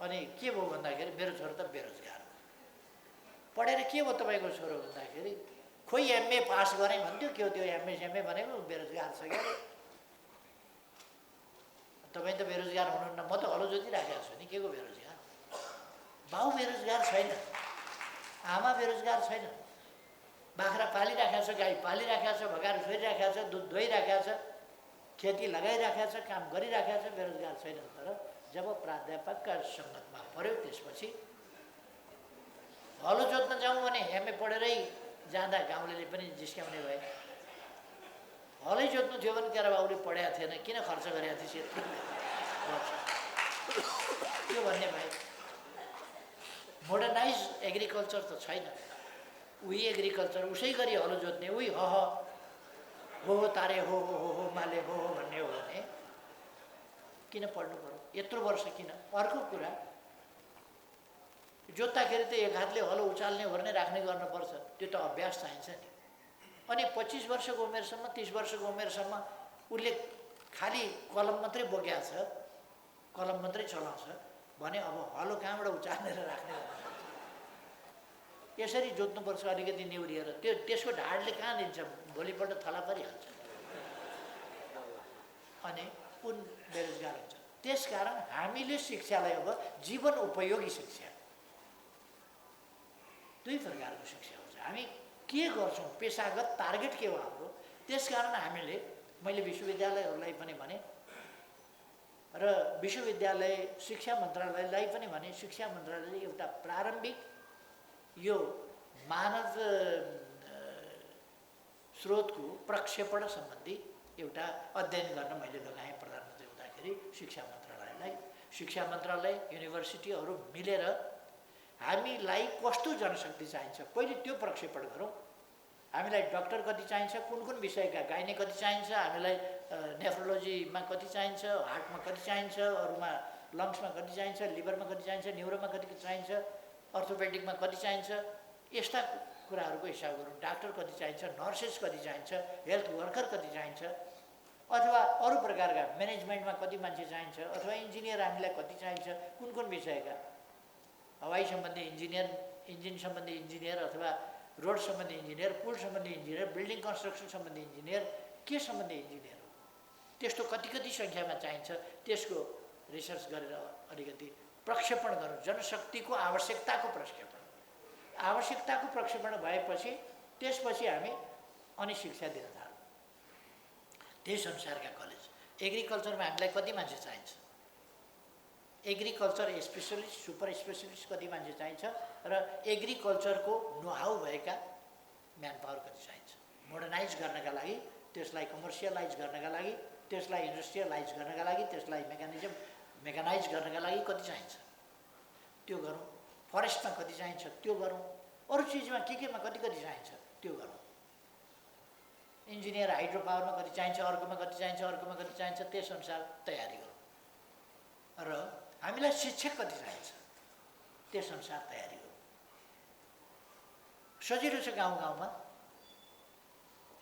Speaker 1: अनि के भयो भन्दाखेरि मेरो छोरो त बेरोजगार हो। पढेर के भयो तपाईँको छोरो भन्दाखेरि खोइ एमए पास गरेँ भन्थ्यो, के हो त्यो एमए भनेको बेरोजगार छ क्या। तपाईँ त बेरोजगार हुनुहुन्न, म त हलो जोतिराखेको छु नि, के को बेरोजगार? बाउ बेरोजगार छैन, आमा बेरोजगार छैन, बाख्रा पालिराखेको छ, गाई पालिराखेको छ, भगाएर छोइराखेको छ, दुध धोइराखेको छ, खेती लगाइराखेको छ, काम गरिराखेको छ, बेरोजगार छैन। तर जब प्राध्यापकका सङ्गतमा पऱ्यो त्यसपछि हलो जोत्न जाउँ भने एमए पढेरै जाँदा गाउँले पनि जिस्क्याउने भए। हलै जोत्नु थियो भने तेरो बाउले पढाएको थिएन, किन खर्च गरेको थिएछ यत्रो त्यो भन्ने भए। मोडर्नाइज एग्रिकल्चर त छैन, उही एग्रिकल्चर उसै गरी हलो जोत्ने, उही हो तारे हो माले हो भन्ने हो भने किन पढ्नु पर्यो यत्रो वर्ष किन? अर्को कुरा, जोत्दाखेरि त एक हातले हलो उचाल्ने ओर्ने राख्ने गर्नुपर्छ, त्यो त अभ्यास चाहिन्छ नि। अनि 25 वर्षको उमेरसम्म 30 वर्षको उमेरसम्म उसले खालि कलम मात्रै बोकेको छ, कलम मात्रै चलाउँछ भने अब हलो कहाँबाट उचालेर राख्ने? यसरी जोत्नुपर्छ अलिकति निहुरिएर, त्यसको ढाडले कहाँ दिन्छ, भोलिपल्ट थला परिहाल्छ अनि कुन बेरोजगार हुन्छ। त्यसकारण हामीले शिक्षालाई अब जीवन उपयोगी शिक्षा, दुई प्रकारको शिक्षा हुन्छ। हामी के गर्छौँ, पेसागत टार्गेट के हो हाम्रो, त्यसकारण हामीले, मैले विश्वविद्यालयहरूलाई पनि भने र विश्वविद्यालय शिक्षा मन्त्रालयलाई पनि भने, शिक्षा मन्त्रालयले एउटा प्रारम्भिक यो मानव स्रोतको प्रक्षेपण सम्बन्धी एउटा अध्ययन गर्न मैले लगाएँ प्रधानमन्त्री हुँदाखेरि शिक्षा मन्त्रालयलाई। शिक्षा मन्त्रालय युनिभर्सिटीहरू मिलेर हामीलाई कस्तो जनशक्ति चाहिन्छ पहिले त्यो प्रक्षेपण गरौँ। हामीलाई डक्टर कति चाहिन्छ, कुन कुन विषयका, गाइने कति चाहिन्छ, हामीलाई नेफ्रोलोजीमा कति चाहिन्छ, हार्टमा कति चाहिन्छ, अरूमा लङ्समा कति चाहिन्छ, लिभरमा कति चाहिन्छ, न्युरोमा कति चाहिन्छ, अर्थोपेडिकमा कति चाहिन्छ, यस्ता कुराहरूको हिसाब गरौँ। डाक्टर कति चाहिन्छ, नर्सेस कति चाहिन्छ, हेल्थ वर्कर कति चाहिन्छ, अथवा अरू प्रकारका म्यानेजमेन्टमा कति मान्छे चाहिन्छ, अथवा इन्जिनियर हामीलाई कति चाहिन्छ, कुन कुन विषयका, हवाई सम्बन्धी इन्जिनियर, इन्जिन सम्बन्धी इन्जिनियर, अथवा रोड सम्बन्धी इन्जिनियर, पुल सम्बन्धी इन्जिनियर, बिल्डिङ कन्स्ट्रक्सन सम्बन्धी इन्जिनियर, के सम्बन्धी इन्जिनियर हो, त्यस्तो कति कति सङ्ख्यामा चाहिन्छ, त्यसको रिसर्च गरेर अलिकति प्रक्षेपण गरौँ। जनशक्तिको आवश्यकताको प्रक्षेपण भएपछि त्यसपछि हामी अनि शिक्षा दिन थाल्यौँ। त्यही संसारका कलेज, एग्रिकल्चरमा हामीलाई कति मान्छे चाहिन्छ, एग्रिकल्चर स्पेसलिस्ट, सुपर स्पेसलिस्ट कति मान्छे चाहिन्छ, र एग्रिकल्चरको नोहाउ भएका म्यान पावर कति चाहिन्छ। मोडर्नाइज गर्नका लागि, त्यसलाई कमर्सियलाइज गर्नका लागि, त्यसलाई इन्डस्ट्रियलाइज गर्नका लागि, त्यसलाई मेकानाइज गर्नका लागि कति चाहिन्छ त्यो गरौँ। फरेस्टमा कति चाहिन्छ त्यो गरौँ। अरू चिजमा केमा कति चाहिन्छ त्यो गरौँ। इन्जिनियर हाइड्रो पावरमा कति चाहिन्छ, अर्कोमा कति चाहिन्छ, अर्कोमा कति चाहिन्छ, त्यसअनुसार तयारी गरौँ। र हामीलाई शिक्षक कति चाहिन्छ त्यसअनुसार तयारी गरौँ। सजिलो छ गाउँ गाउँमा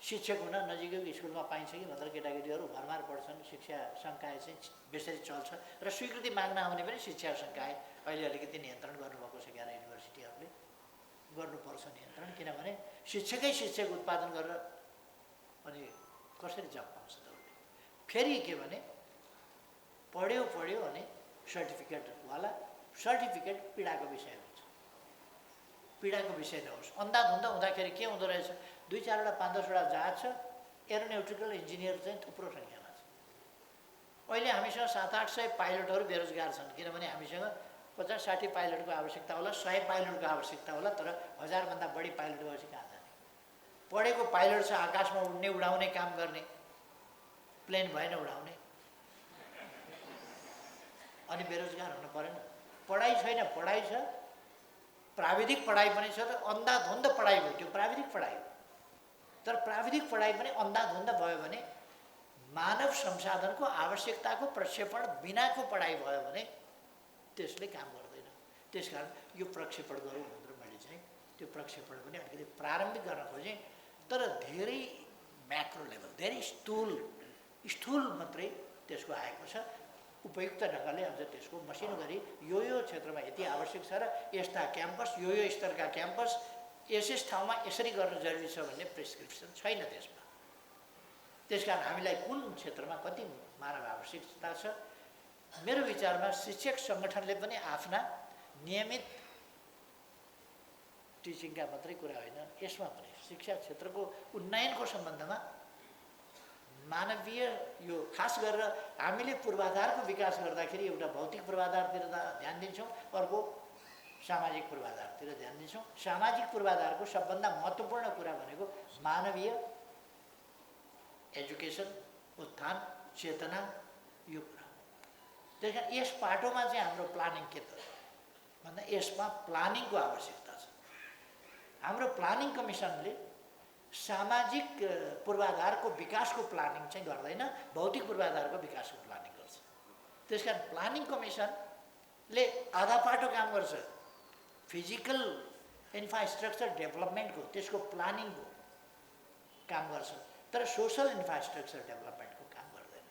Speaker 1: शिक्षक हुन, नजिकैको स्कुलमा पाइन्छ कि भनेर केटाकेटीहरू घरमार पढ्छन्। शिक्षा सङ्काय चाहिँ बेसरी चल्छ र स्वीकृति माग्न आउने पनि शिक्षा सङ्काय अहिले अलिकति नियन्त्रण गर्नुभएको छ क्या युनिभर्सिटीहरूले, गर्नुपर्छ नियन्त्रण। किनभने शिक्षकै शिक्षक उत्पादन गरेर अनि कसरी जब पाउँछ त उसले। फेरि के भने पढ्यो अनि सर्टिफिकेटवाला, सर्टिफिकेट पीडाको विषय हुन्छ, पीडाको विषय नहोस्। अन्धाधुन्ध हुँदाखेरि के हुँदो रहेछ, 2-4वटा 5-10वटा जहाज छ, एरोनेटिकल इन्जिनियर चाहिँ थुप्रो सङ्ख्यामा छ। अहिले हामीसँग 700-800 पाइलटहरू बेरोजगार छन्, किनभने हामीसँग 50-60 पाइलटको आवश्यकता होला, 100 पाइलटको आवश्यकता होला, तर 1000भन्दा बढी पाइलट भएपछि कहाँ जाने। पढेको पाइलट छ, आकाशमा उड्ने उडाउने काम गर्ने, प्लेन भएन उडाउने, अनि बेरोजगार हुनु परेन। पढाइ छैन, पढाइ छ, प्राविधिक पढाइ पनि छ, र अन्धाधुन्ध पढाइ भयो, त्यो प्राविधिक पढाइ हो। तर प्राविधिक पढाइ पनि अन्धाधुन्ध भयो भने, मानव संसाधनको आवश्यकताको प्रक्षेपण बिनाको पढाइ भयो भने त्यसले काम गर्दैन। त्यसकारण यो प्रक्षेपण गरौँ भनेर मैले चाहिँ त्यो प्रक्षेपण पनि अलिकति प्रारम्भिक गर्न खोजेँ। तर धेरै म्याक्रो लेभल, धेरै स्थूल मात्रै त्यसको आएको छ। उपयुक्त ढङ्गले अझ त्यसको मसिनो गरी यो क्षेत्रमा यति आवश्यक छ र यस्ता क्याम्पस यो स्तरका क्याम्पस यस ठाउँमा यसरी गर्न जरुरी छ भन्ने प्रिस्क्रिप्सन छैन त्यसमा। त्यसकारण हामीलाई कुन क्षेत्रमा कति मानव आवश्यकता छ, मेरो विचारमा शिक्षक सङ्गठनले पनि आफ्ना नियमित टिचिङका मात्रै कुरा होइन, यसमा पनि शिक्षा क्षेत्रको उन्नयनको सम्बन्धमा मानवीय यो खास गरेर हामीले पूर्वाधारको विकास गर्दाखेरि एउटा भौतिक पूर्वाधारतिर ध्यान दिन्छौँ, अर्को सामाजिक पूर्वाधारतिर ध्यान दिन्छौँ। सामाजिक पूर्वाधारको सबभन्दा महत्त्वपूर्ण कुरा भनेको मानवीय एजुकेसन, उत्थान, चेतना, यो कुरा। त्यही कारण यस पाटोमा चाहिँ हाम्रो प्लानिङ के त भन्दा यसमा प्लानिङको आवश्यकता छ। हाम्रो प्लानिङ कमिसनले सामाजिक पूर्वाधारको विकासको प्लानिङ चाहिँ गर्दैन, भौतिक पूर्वाधारको विकासको प्लानिङ गर्छ। त्यसकारण प्लानिङ कमिसनले आधा पाटो काम गर्छ, फिजिकल इन्फ्रास्ट्रक्चर डेभलपमेन्टको, त्यसको प्लानिङको काम गर्छ, तर सोसल इन्फ्रास्ट्रक्चर डेभलपमेन्टको काम गर्दैन।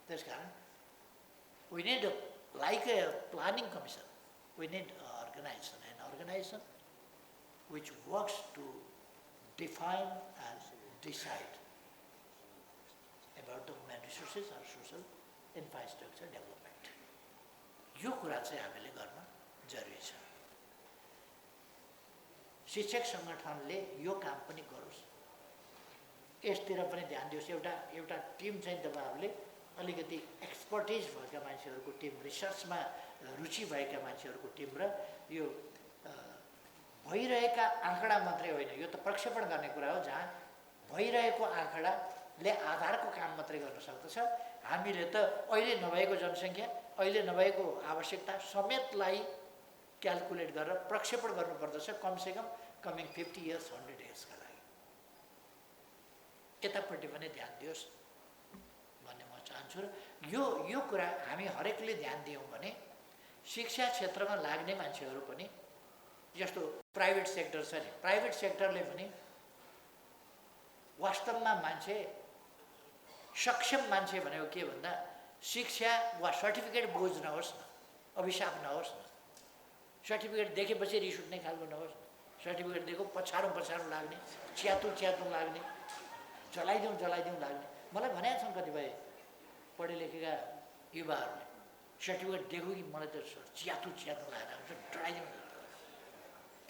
Speaker 1: त्यसकारण we need like a planning commission, we need organisation which works to define and decide about the human resources or social infrastructure development. यो कुरा चाहिँ हामीले गर्न जरुरी छ। शिक्षक सङ्गठनले यो काम पनि गरोस्, यसतिर पनि ध्यान दियोस्। एउटा टिम चाहिँ तपाईँहरूले अलिकति एक्सपर्टिज भएका मान्छेहरूको टिम, रिसर्चमा रुचि भएका मान्छेहरूको टिम र यो भइरहेका आँकडा मात्रै होइन, यो त प्रक्षेपण गर्ने कुरा हो, जहाँ भइरहेको आँकडाले आधारको काम मात्रै गर्न सक्दछ। हामीले त अहिले नभएको जनसङ्ख्या, अहिले नभएको आवश्यकता समेतलाई क्यालकुलेट गरेर प्रक्षेपण गर्नुपर्दछ, कमसेकम कमिङ 50 इयर्स 100 इयर्सका लागि। यतापट्टि पनि ध्यान दियोस् भन्ने म चाहन्छु। र यो कुरा हामी हरेकले ध्यान दियौँ भने शिक्षा क्षेत्रमा लाग्ने मान्छेहरू पनि, जस्तो प्राइभेट सेक्टर छ नि, प्राइभेट सेक्टरले पनि वास्तवमा मान्छे सक्षम मान्छे भनेको के भन्दा शिक्षा वा सर्टिफिकेट बोझ नहोस् न, अभिशाप नहोस् न। सर्टिफिकेट देखेपछि रिस उठ्ने खालको नहोस् न। सर्टिफिकेट दिएको पछाडौँ लाग्ने, च्यातुङ लाग्ने, जलाइदिउँ लाग्ने। मलाई भनेका छन् कतिपय पढे लेखेका युवाहरूले, सर्टिफिकेट दिएको कि मलाई त च्यातुङ लागेर डराइदिउँ,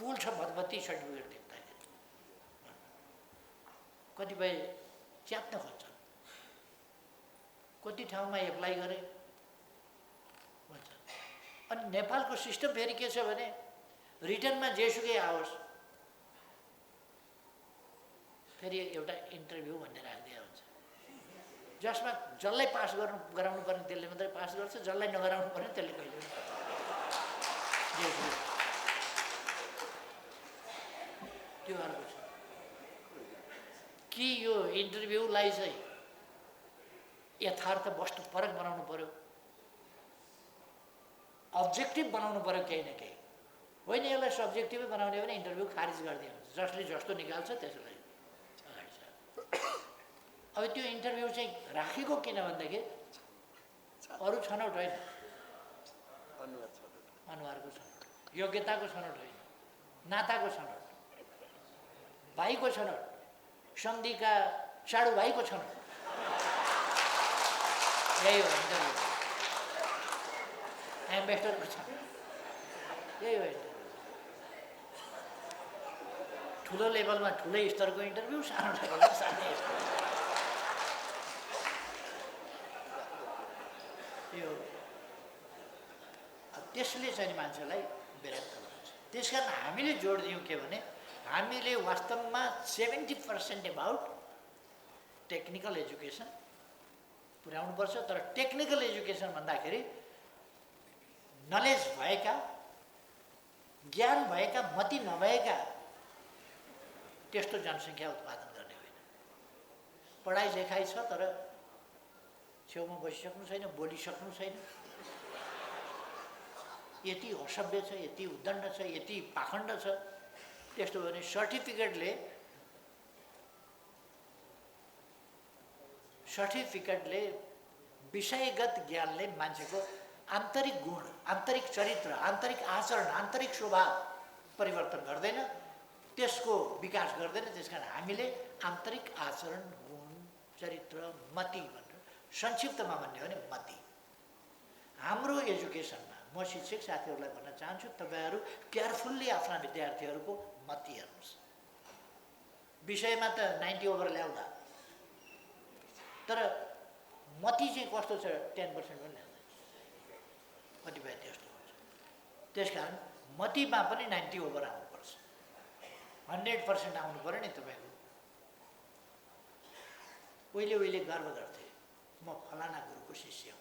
Speaker 1: पुल छ भतभत्ती सर्टिफिकेट देख्दाखेरि। कतिपय च्यात्न खोज्छन्, कति ठाउँमा एप्लाई गरे भन्छ। अनि नेपालको सिस्टम फेरि के छ भने रिटर्नमा जेसुकै आओस्, फेरि एउटा इन्टरभ्यू भन्ने राखिदिएको हुन्छ, जसमा जसलाई पास गराउनु पर्ने त्यसले मात्रै पास गर्छ, जसलाई नगराउनु पर्ने त्यसले कहिले त्यो अर्को छ कि यो इन्टरभ्यूलाई चाहिँ यथार्थ वस्तुपरक बनाउनु पर्यो, अब्जेक्टिभ बनाउनु पर्यो केही न केही। होइन यसलाई सब्जेक्टिभै बनाउने भने इन्टरभ्यू खारिज गरिदिनु हुन्छ, जसले जस्तो निकाल्छ त्यसलाई अगाडि छ। अब त्यो इन्टरभ्यू चाहिँ राखेको किन भन्दाखेरि अरू छनौट होइन, अनुहारको छनौट, योग्यताको छनौट होइन, नाताको छनौट, भाइको छनौट, सन्धिका साडु भाइको छनौट, यही हो इन्टरभ्यू। एम्बेसडरको छनौट यही हो इन्टरभ्यू। ठुलो लेभलमा ठुलै स्तरको इन्टरभ्यू, सानो लेभलमा सानै स्तरको। यो त्यसले चाहिँ मान्छेलाई विरक्त गर्छ। त्यसकारण हामीले जोड दियौँ के भने हामीले वास्तवमा 70% अबाउट टेक्निकल एजुकेसन पुर्याउनुपर्छ। तर टेक्निकल एजुकेसन भन्दाखेरि नलेज भएका, ज्ञान भएका, मति नभएका त्यस्तो जनसङ्ख्या उत्पादन गर्ने होइन। पढाइ लेखाइ छ तर छेउमा बसिसक्नु छैन, बोलिसक्नु छैन, यति असभ्य छ, यति उद्दण्ड छ, यति पाखण्ड छ, त्यस्तो भने सर्टिफिकेटले सर्टिफिकेटले विषयगत ज्ञानले मान्छेको आन्तरिक गुण, आन्तरिक चरित्र, आन्तरिक आचरण, आन्तरिक स्वभाव परिवर्तन गर्दैन, त्यसको विकास गर्दैन। त्यसकारण हामीले आन्तरिक आचरण, गुण, चरित्र, मति भनेर संक्षिप्तमा भन्यो भने मति। हाम्रो एजुकेसनमा म शिक्षक साथीहरूलाई भन्न चाहन्छु, तपाईहरू केयरफुल्ली आफ्ना विद्यार्थीहरूको मति हेर्नुहोस्। विषयमा त 90 ओभर ल्याउँदा, तर मति चाहिँ कस्तो छ 10% पनि ल्याउँदैन, कतिपय त्यस्तो हुन्छ। त्यसकारण मतिमा पनि 90 ओभर आउनुपर्छ, 100% आउनु पऱ्यो नि। तपाईँको उहिले गर्व गर्थे, म फलाना गुरुको शिष्य हुँ।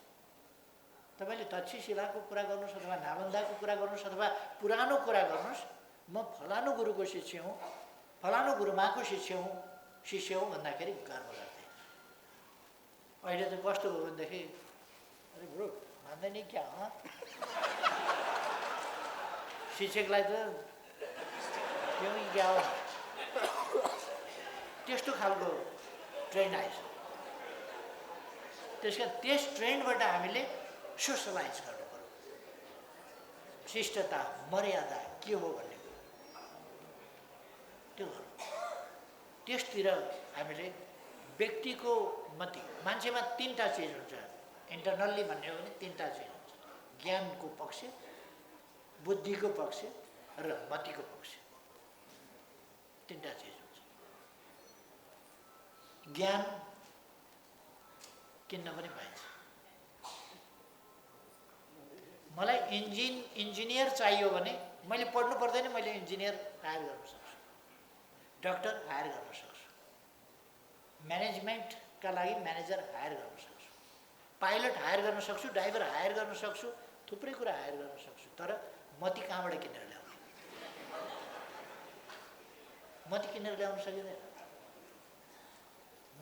Speaker 1: तपाईँले तक्षशिलाको कुरा गर्नुहोस् अथवा नालन्दाको कुरा गर्नुहोस् अथवा पुरानो कुरा गर्नुहोस्, म फलानु गुरुको शिष्य हुँ, फलानु गुरुमाको शिष्य हुँ भन्दाखेरि गर्व गर्थे। अहिले त कस्तो भयो भनेदेखि, अरे ब्रो मान्दैन नि क्या हो, शिक्षकलाई त त्यो क्या हो, त्यस्तो खालको ट्रेन्ड आएछ। त्यसकारण त्यस ट्रेन्डबाट हामीले सोसलाइज गर्नु पर्यो। शिष्टता, मर्यादा के हो भन्ने कुरा त्यो गर्नु। त्यसतिर हामीले व्यक्तिको मति, मान्छेमा 3टा चिज हुन्छ इन्टरनल्ली भन्यो भने 3टा चिज हुन्छ, ज्ञानको पक्ष, बुद्धिको पक्ष र मतिको पक्ष, 3टा चिज हुन्छ। ज्ञान किन्न पनि पाइन्छ। मलाई इन्जिनियर चाहियो भने मैले पढ्नु पर्दैन, मैले इन्जिनियर हायर गर्न सक्छु, डक्टर हायर गर्न सक्छु, म्यानेजमेन्टका लागि म्यानेजर हायर गर्न सक्छु, पाइलट हायर गर्न सक्छु, ड्राइभर हायर गर्न सक्छु, थुप्रै कुरा हायर गर्न सक्छु। तर मति कहाँबाट किनेर ल्याउनु? मति किनेर ल्याउन सकिँदैन।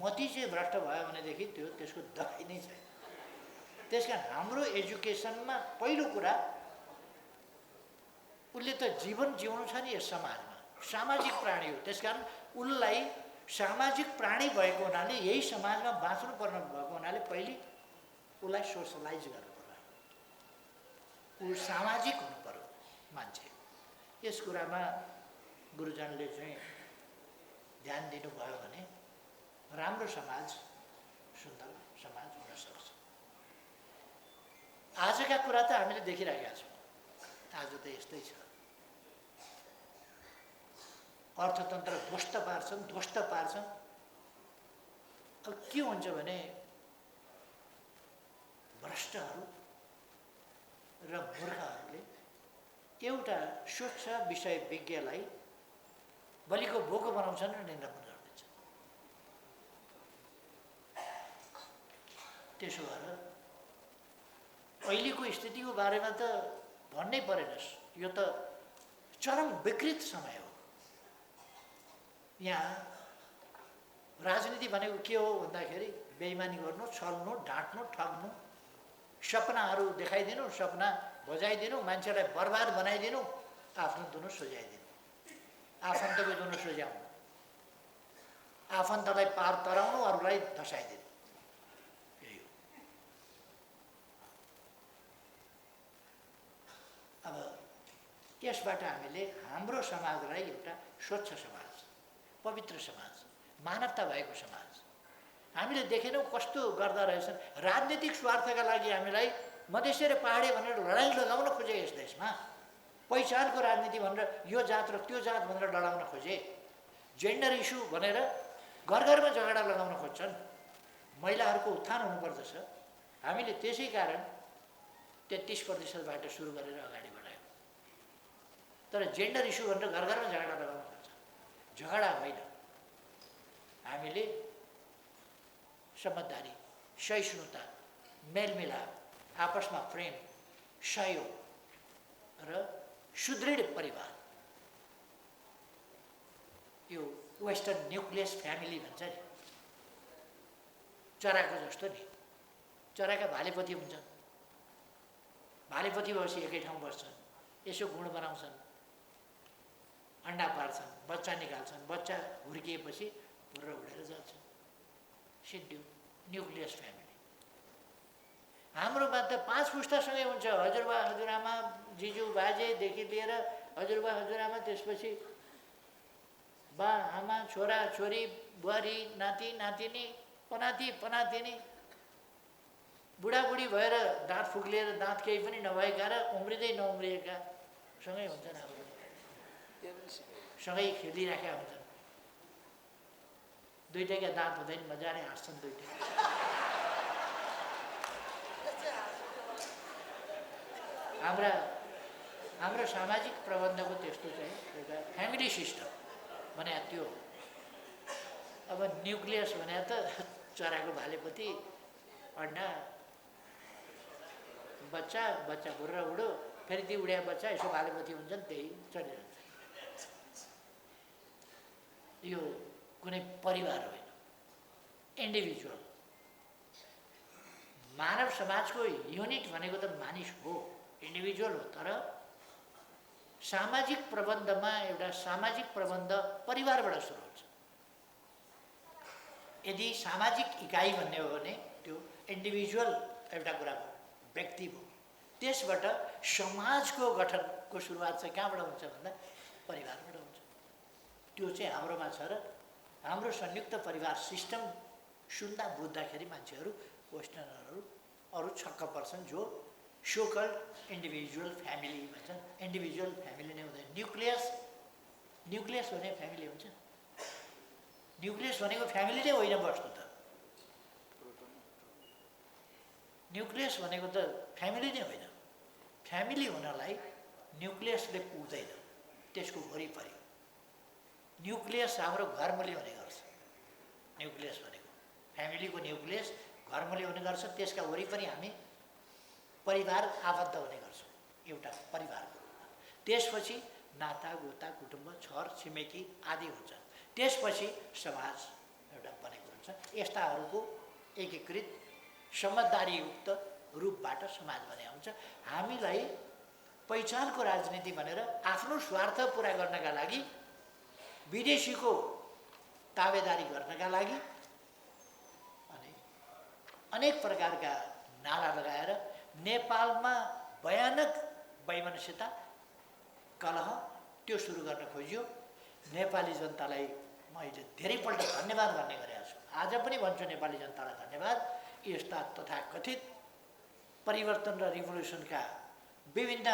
Speaker 1: मति चाहिँ भ्रष्ट भयो भनेदेखि त्यसको दबाई नै छैन। त्यसकारण हाम्रो एजुकेसनमा पहिलो कुरा, उसले त जीवन जिउनु छ नि यस समाजमा, सामाजिक प्राणी हो। त्यसकारण उसलाई सामाजिक प्राणी भएको हुनाले, यही समाजमा बाँच्नु पर्ने भएको हुनाले पहिले उसलाई सोसलाइज गर्नु पर्यो, ऊ सामाजिक हुनु पर्यो मान्छे। यस कुरामा गुरुजनले चाहिँ ध्यान दिनुभयो भने राम्रो समाज, सुन्दर समाज हुन सक्छ। आजका कुरा त हामीले देखिरहेका छौँ, आज त यस्तै छ। अर्थतन्त्र ध्वस्त पार्छन्। अब के हुन्छ भने भ्रष्टहरू र मूर्खहरूले एउटा स्वच्छ विषय विज्ञलाई बलिको भोको बनाउँछन् र निन्द्रापन गरिदिन्छन्। त्यसो भएर अहिलेको स्थितिको बारेमा त भन्नै परेनस्, यो त चरम विकृत समय हो। यहाँ राजनीति भनेको के हो भन्दाखेरि बेइमानी गर्नु, छल्नु, ढाँट्नु, ठग्नु, सपनाहरू देखाइदिनु, सपना बजाइदिनु, मान्छेलाई बर्बाद बनाइदिनु, आफ्नो दुनो सोझाइदिनु, आफन्तको दुनो सोझ्याउनु, आफन्तलाई पार तराउनु, अरूलाई धसाइदिनु, यही हो। अब यसबाट हामीले हाम्रो समाजलाई एउटा स्वच्छ समाज, पवित्र समाज, मानवता भएको समाज हामीले देखेनौँ कस्तो गर्दा रहेछन्। राजनीतिक स्वार्थका लागि हामीलाई मधेसी र पहाडी भनेर लडाइँ लगाउन खोजे यस देशमा, पहिचानको राजनीति भनेर यो जात र त्यो जात भनेर लडाउन खोजे, जेन्डर इस्यु भनेर घर घरमा झगडा लगाउन खोज्छन्। महिलाहरूको उत्थान हुनुपर्दछ। हामीले त्यसै कारण 33% सुरु गरेर अगाडि बढायौँ। तर जेन्डर इस्यु भनेर घर घरमा झगडा लगाउन खोज्छ, झगडा होइन। हामीले समझदारी, सहिष्णुता, मेलमिलाप, आपसमा प्रेम, सहयोग र सुदृढ परिवार, यो वेस्टर्न न्युक्लियस फ्यामिली भन्छ नि, चराको जस्तो नि। चराका भालेपति हुन्छन्, भालेपति भएपछि एकै ठाउँ बस्छन्, यसो गुण बनाउँछन्, अन्डा पार्छन्, बच्चा निकाल्छन्, बच्चा हुर्किएपछि उडेर जान्छन्, सिद्धियो न्युक्लियस फ्यामिली। हाम्रोमा त 5 पुस्तासँगै हुन्छ, हजुरबा हजुरआमा जिजु बाजेदेखि लिएर हजुरबा हजुरआमा, त्यसपछि बा आमा छोरा छोरी बुहारी नाति नातिनी पनाति पनातिनी, बुढाबुढी भएर दाँत फुक्लिएर दाँत केही पनि नभएका र उम्रिँदै नउम्रिएका सँगै हुन्छन्। हाम्रो सँगै खेलिराखेका हुन्छन्। दुईटैका दाँत हुँदैन, मजाले हाँस्छन् दुईटै। हाम्रो सामाजिक प्रबन्धको त्यस्तो चाहिँ एउटा फ्यामिली सिस्टम भने त्यो। अब न्युक्लियस भने त चराको भालेपति, अन्डा, बच्चा, बच्चा बुढ्रा बुढो, फेरि ती उड्या बच्चा यसो भालेपति हुन्छन्, त्यही चलिरहन्छ। यो कुनै परिवार होइन, इन्डिभिजुअल। मानव समाजको युनिट भनेको त मानिस हो, इन्डिभिजुअल हो। तर सामाजिक प्रबन्धमा एउटा सामाजिक प्रबन्ध परिवारबाट सुरु हुन्छ। यदि सामाजिक इकाइ भन्ने हो भने त्यो इन्डिभिजुअल एउटा कुरा हो, व्यक्ति हो। त्यसबाट समाजको गठनको सुरुवात चाहिँ कहाँबाट हुन्छ भन्दा परिवारबाट हुन्छ। त्यो चाहिँ हाम्रोमा छ र हाम्रो संयुक्त परिवार सिस्टम सुन्दा बुझ्दाखेरि मान्छेहरू वेस्टर्नरहरू अरू छक्क पर्छन्, जो सोकल इन्डिभिजुअल फ्यामिली भन्छन्। इन्डिभिजुअल फ्यामिली नै हुँदैन। न्युक्लियस भने फ्यामिली हुन्छ। न्युक्लियस भनेको फ्यामिली नै होइन वस्तु त। न्युक्लियस भनेको त फ्यामिली नै होइन। फ्यामिली हुनलाई न्युक्लियसले पुग्दैन, त्यसको वरिपरि। न्युक्लियस हाम्रो घरमुली हुने गर्छ। न्युक्लियस भनेको फ्यामिलीको न्युक्लियस घरमुली हुने गर्छ, त्यसका वरिपरि हामी परिवार आबद्ध हुने गर्छौँ एउटा परिवारको रूपमा। त्यसपछि नाता गोता कुटुम्ब छर छिमेकी आदि हुन्छ। त्यसपछि समाज एउटा बनेको हुन्छ। यस्ताहरूको एकीकृत समझदारीयुक्त रूपबाट समाज बनेको हुन्छ। हामीलाई पहिचानको राजनीति भनेर आफ्नो स्वार्थ पुरा गर्नका लागि, विदेशीको ताबेदारी गर्नका लागि अनि अनेक प्रकारका नारा लगाएर नेपालमा भयानक वैमनस्यता, कलह त्यो सुरु गर्न खोजियो। नेपाली जनतालाई मैले धेरैपल्ट धन्यवाद गर्ने गरेको छु, आज पनि भन्छु नेपाली जनतालाई धन्यवाद। यस्ता तथाकथित परिवर्तन र रिभोल्युसनका विभिन्न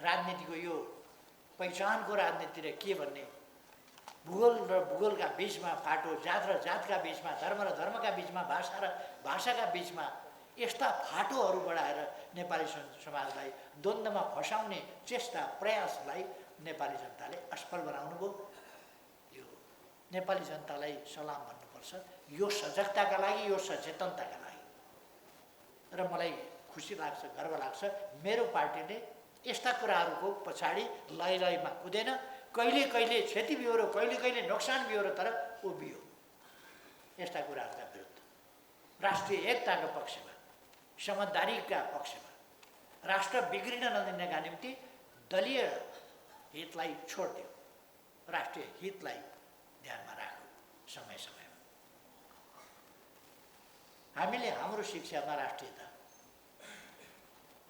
Speaker 1: राजनीतिको यो पहिचानको राजनीति र के भन्ने, भूगोल र भूगोलका बिचमा फाटो, जात र जातका बिचमा, धर्म र धर्मका बिचमा, भाषा र भाषाका बिचमा यस्ता फाटोहरू बढाएर नेपाली समाजलाई द्वन्द्वमा फसाउने चेष्टा प्रयासलाई नेपाली जनताले असफल बनाउनु भयो। यो नेपाली जनतालाई सलाम भन्नुपर्छ, यो सजगताका लागि, यो सचेतनताका लागि। र मलाई खुसी लाग्छ, गर्व लाग्छ, मेरो पार्टीले यस्ता कुराहरूको पछाडि लयमा कुदेन। कहिले कहिले क्षति बिहोरो, कहिले कहिले नोक्सान बिहोरो, तर उभियो यस्ता कुराहरूका विरुद्ध। राष्ट्रिय एकताको पक्षमा, समझदारीका पक्षमा, राष्ट्र बिग्रिन नदिनका निम्ति दलीय हितलाई छोड्दियो, राष्ट्रिय हितलाई ध्यानमा राख्यो समय समयमा। हामीले हाम्रो शिक्षामा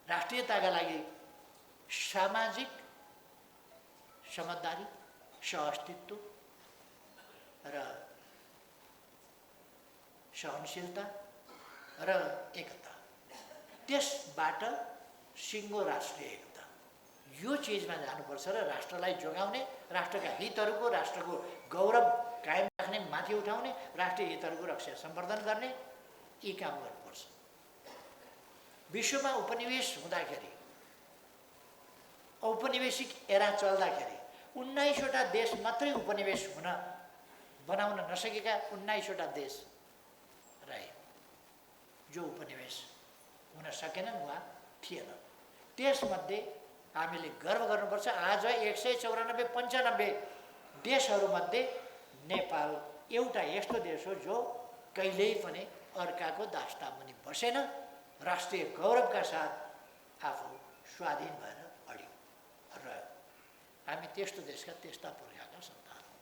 Speaker 1: राष्ट्रियताका लागि सामाजिक समझदारी, सहअस्तित्व र सहनशीलता र एकता, त्यसबाट सिङ्गो राष्ट्रिय एकता, यो चिजमा जानुपर्छ र राष्ट्रलाई जोगाउने, राष्ट्रका हितहरूको, राष्ट्रको गौरव कायम राख्ने, माथि उठाउने, राष्ट्रिय हितहरूको रक्षा सम्वर्धन गर्ने, यी काम गर्नुपर्छ। विश्वमा उपनिवेश हुँदाखेरि, औपनिवेशिक एरा चल्दाखेरि 19वटा देश मात्रै उपनिवेश बनाउन नसकेका 19वटा देश रहे जो उपनिवेश हुन सकेनन् वा थिएनन्। त्यसमध्ये हामीले गर्व गर्नुपर्छ। आज 194-95 देशहरूमध्ये नेपाल एउटा यस्तो देश हो जो कहिल्यै पनि अर्काको दास्तामुनि बसेन, राष्ट्रिय गौरवका साथ आफू स्वाधीन भएर अड्यो र हामी त्यस्तो देशका त्यस्ता पुर्खाका सन्तान हौँ।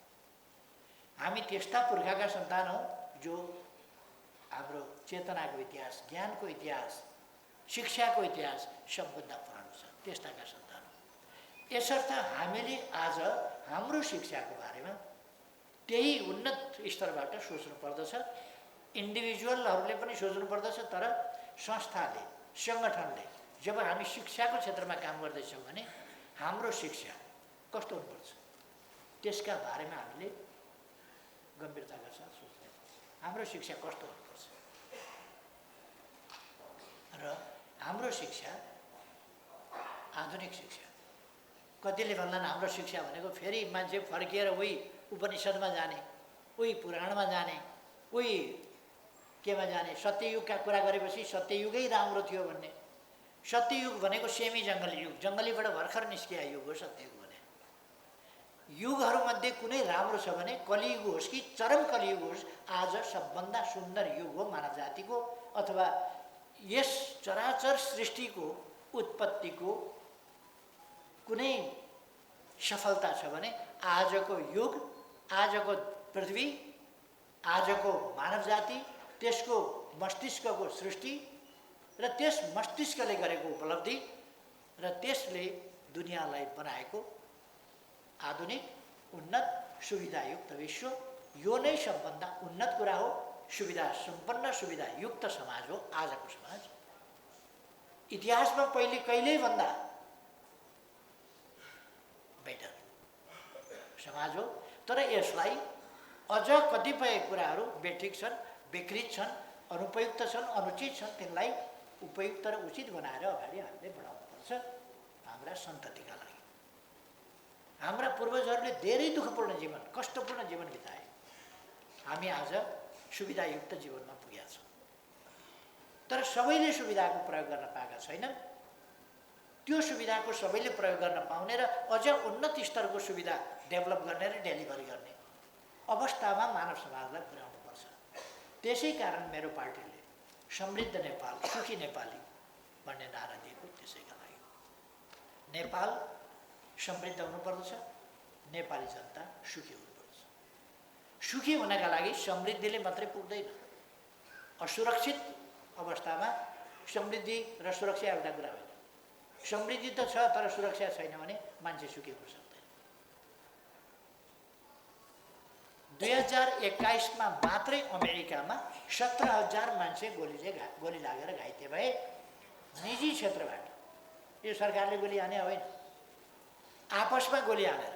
Speaker 1: हामी त्यस्ता पुर्खाका सन्तान हौँ जो हाम्रो चेतनाको इतिहास, ज्ञानको इतिहास, शिक्षाको इतिहास सबभन्दा पुरानो छ त्यस्ताका सन्तान। यसर्थ हामीले आज हाम्रो शिक्षाको बारेमा त्यही उन्नत स्तरबाट सोच्नु पर्दछ। इन्डिभिजुअलहरूले पनि सोच्नु पर्दछ, तर संस्थाले, सङ्गठनले जब हामी शिक्षाको क्षेत्रमा काम गर्दैछौँ भने हाम्रो शिक्षा कस्तो हुनुपर्छ त्यसका बारेमा हामीले गम्भीरताका साथ सोच्नु पर्छ। हाम्रो शिक्षा कस्तो हुनुपर्छ र हाम्रो शिक्षा आधुनिक शिक्षा। कतिले भन्लान् हाम्रो शिक्षा भनेको फेरि मान्छे फर्किएर उही उपनिषदमा जाने, उही पुराणमा जाने, उही केमा जाने, सत्ययुगका कुरा गरेपछि सत्ययुगै राम्रो थियो भन्ने। सत्ययुग भनेको सेमी जङ्गली युग, जङ्गलीबाट भर्खर निस्किया युग हो सत्ययुग भने। युगहरूमध्ये कुनै राम्रो छ भने कलियुग होस् कि चरम कलियुग होस्, आज सबभन्दा सुन्दर युग हो मानव जातिको, अथवा यस चराचर सृष्टिको उत्पत्तिको कुनै सफलता छ भने आजको युग, आजको पृथ्वी, आजको मानव जाति, त्यसको मस्तिष्कको सृष्टि र त्यस मस्तिष्कले गरेको उपलब्धि र त्यसले दुनियाँलाई बनाएको आधुनिक उन्नत सुविधायुक्त विश्व, यो नै सबभन्दा उन्नत कुरा हो। सुविधा सम्पन्न, सुविधायुक्त समाज हो आजको समाज। इतिहासमा पहिले कहिल्यै भन्दा बेटर समाज हो। तर यसलाई अझ कतिपय कुराहरू बेठिक छन्, विकृत छन्, अनुपयुक्त छन्, अनुचित छन्। तिनलाई उपयुक्त र उचित बनाएर अगाडि हामीले बढाउनुपर्छ हाम्रा सन्ततिका लागि। हाम्रा पूर्वजहरूले धेरै दुःखपूर्ण जीवन, कष्टपूर्ण जीवन बिताए। हामी आज सुविधायुक्त जीवनमा पुगेका छौँ, तर सबैले सुविधाको प्रयोग गर्न पाएका छैनन्। त्यो सुविधाको सबैले प्रयोग गर्न पाउने र अझ उन्नत स्तरको सुविधा डेभलप गर्ने र डेलिभरी गर्ने अवस्थामा मानव समाजलाई पुर्याउनुपर्छ। त्यसै कारण मेरो पार्टीले समृद्ध नेपाल, सुखी नेपाली भन्ने नारा दिएको त्यसैका लागि। नेपाल समृद्ध हुनुपर्दछ, नेपाली जनता सुखी हुनुपर्छ। सुखी हुनका लागि समृद्धिले मात्रै पुग्दैन। असुरक्षित अवस्थामा समृद्धि र सुरक्षा एउटा कुरा होइन। समृद्धि त छ तर सुरक्षा छैन भने मान्छे सुखी हुन सक्दैन। 2021मा मात्रै अमेरिकामा 17,000 मान्छे गोली लागेर घाइते भए निजी क्षेत्रबाट। यो सरकारले गोली हाने होइन, आपसमा गोली हानेर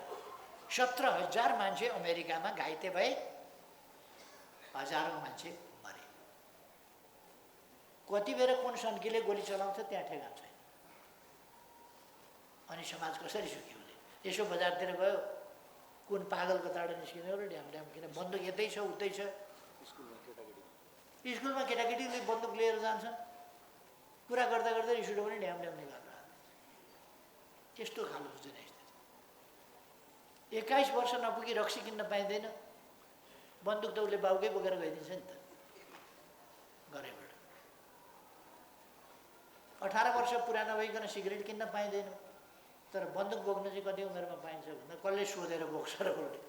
Speaker 1: 17,000 मान्छे अमेरिकामा घाइते भए, हजारौँ मान्छे मरे। कति बेर कुन सन्कीले गोली चलाउँछ त्यहाँ ठेगान छैन। अनि समाज कसरी सुखी हुने? यसो बजारतिर गयो, कुन पागल कताबाट निस्किने हो र ड्याम किन बन्दुक यतै छ उतै छ। स्कुलमा केटाकेटीले बन्दुक लिएर जान्छन्, कुरा गर्दा गर्दै रिस उठ्यो भने ड्याम निकाल्नु। त्यस्तो खालको बुझेन। 21 वर्ष नपुगी रक्सी किन्न पाइँदैन, बन्दुक त उसले बाउकै बोकेर गइदिन्छ नि त घरैबाट। 18 वर्ष पुरा नभइकन सिगरेट किन्न पाइँदैन, तर बन्दुक बोक्न चाहिँ कति उमेरमा पाइन्छ भन्दा कसले सोधेर बोक्छ र उसले।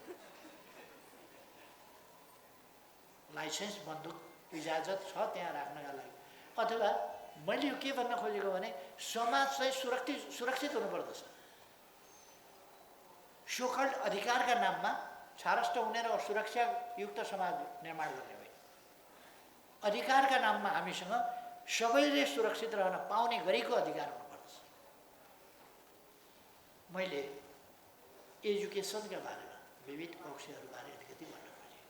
Speaker 1: लाइसेन्स बन्दुक इजाजत छ त्यहाँ राख्नका लागि। अथवा मैले यो के भन्न खोजेको भने समाज चाहिँ सुरक्षित हुनुपर्दछ। सोकल्ड अधिकारका नाममा छारस्ट हुने र सुरक्षायुक्त समाज निर्माण गर्ने होइन। अधिकारका नाममा हामीसँग सबैले सुरक्षित रहन पाउने गरीको अधिकार हुनुपर्दछ। मैले एजुकेसनका बारेमा विविध पक्षहरूबारे अलिकति भन्न खोजेँ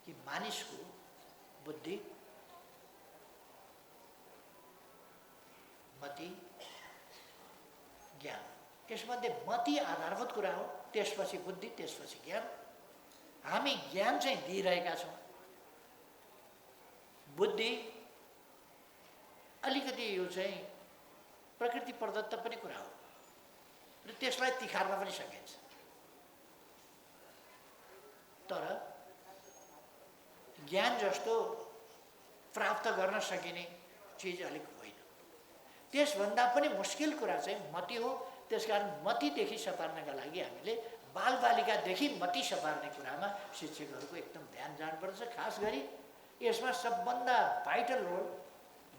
Speaker 1: कि मानिसको बुद्धि, मति, ज्ञान, यसमध्ये मति आधारभूत कुरा हो, त्यसपछि बुद्धि, त्यसपछि ज्ञान। हामी ज्ञान चाहिँ दिइरहेका छौँ, बुद्धि अलिकति यो चाहिँ प्रकृति प्रदत्त पनि कुरा हो र त्यसलाई तिखार्न पनि सकिन्छ। तर ज्ञान जस्तो प्राप्त गर्न सकिने चिज अलिक होइन। त्यसभन्दा पनि मुस्किल कुरा चाहिँ मति हो। त्यसकारण मतिदेखि सपार्नका लागि हामीले बालबालिकादेखि मति सपार्ने कुरामा शिक्षकहरूको एकदम ध्यान जानुपर्छ। खास गरी यसमा सबभन्दा भाइटल रोल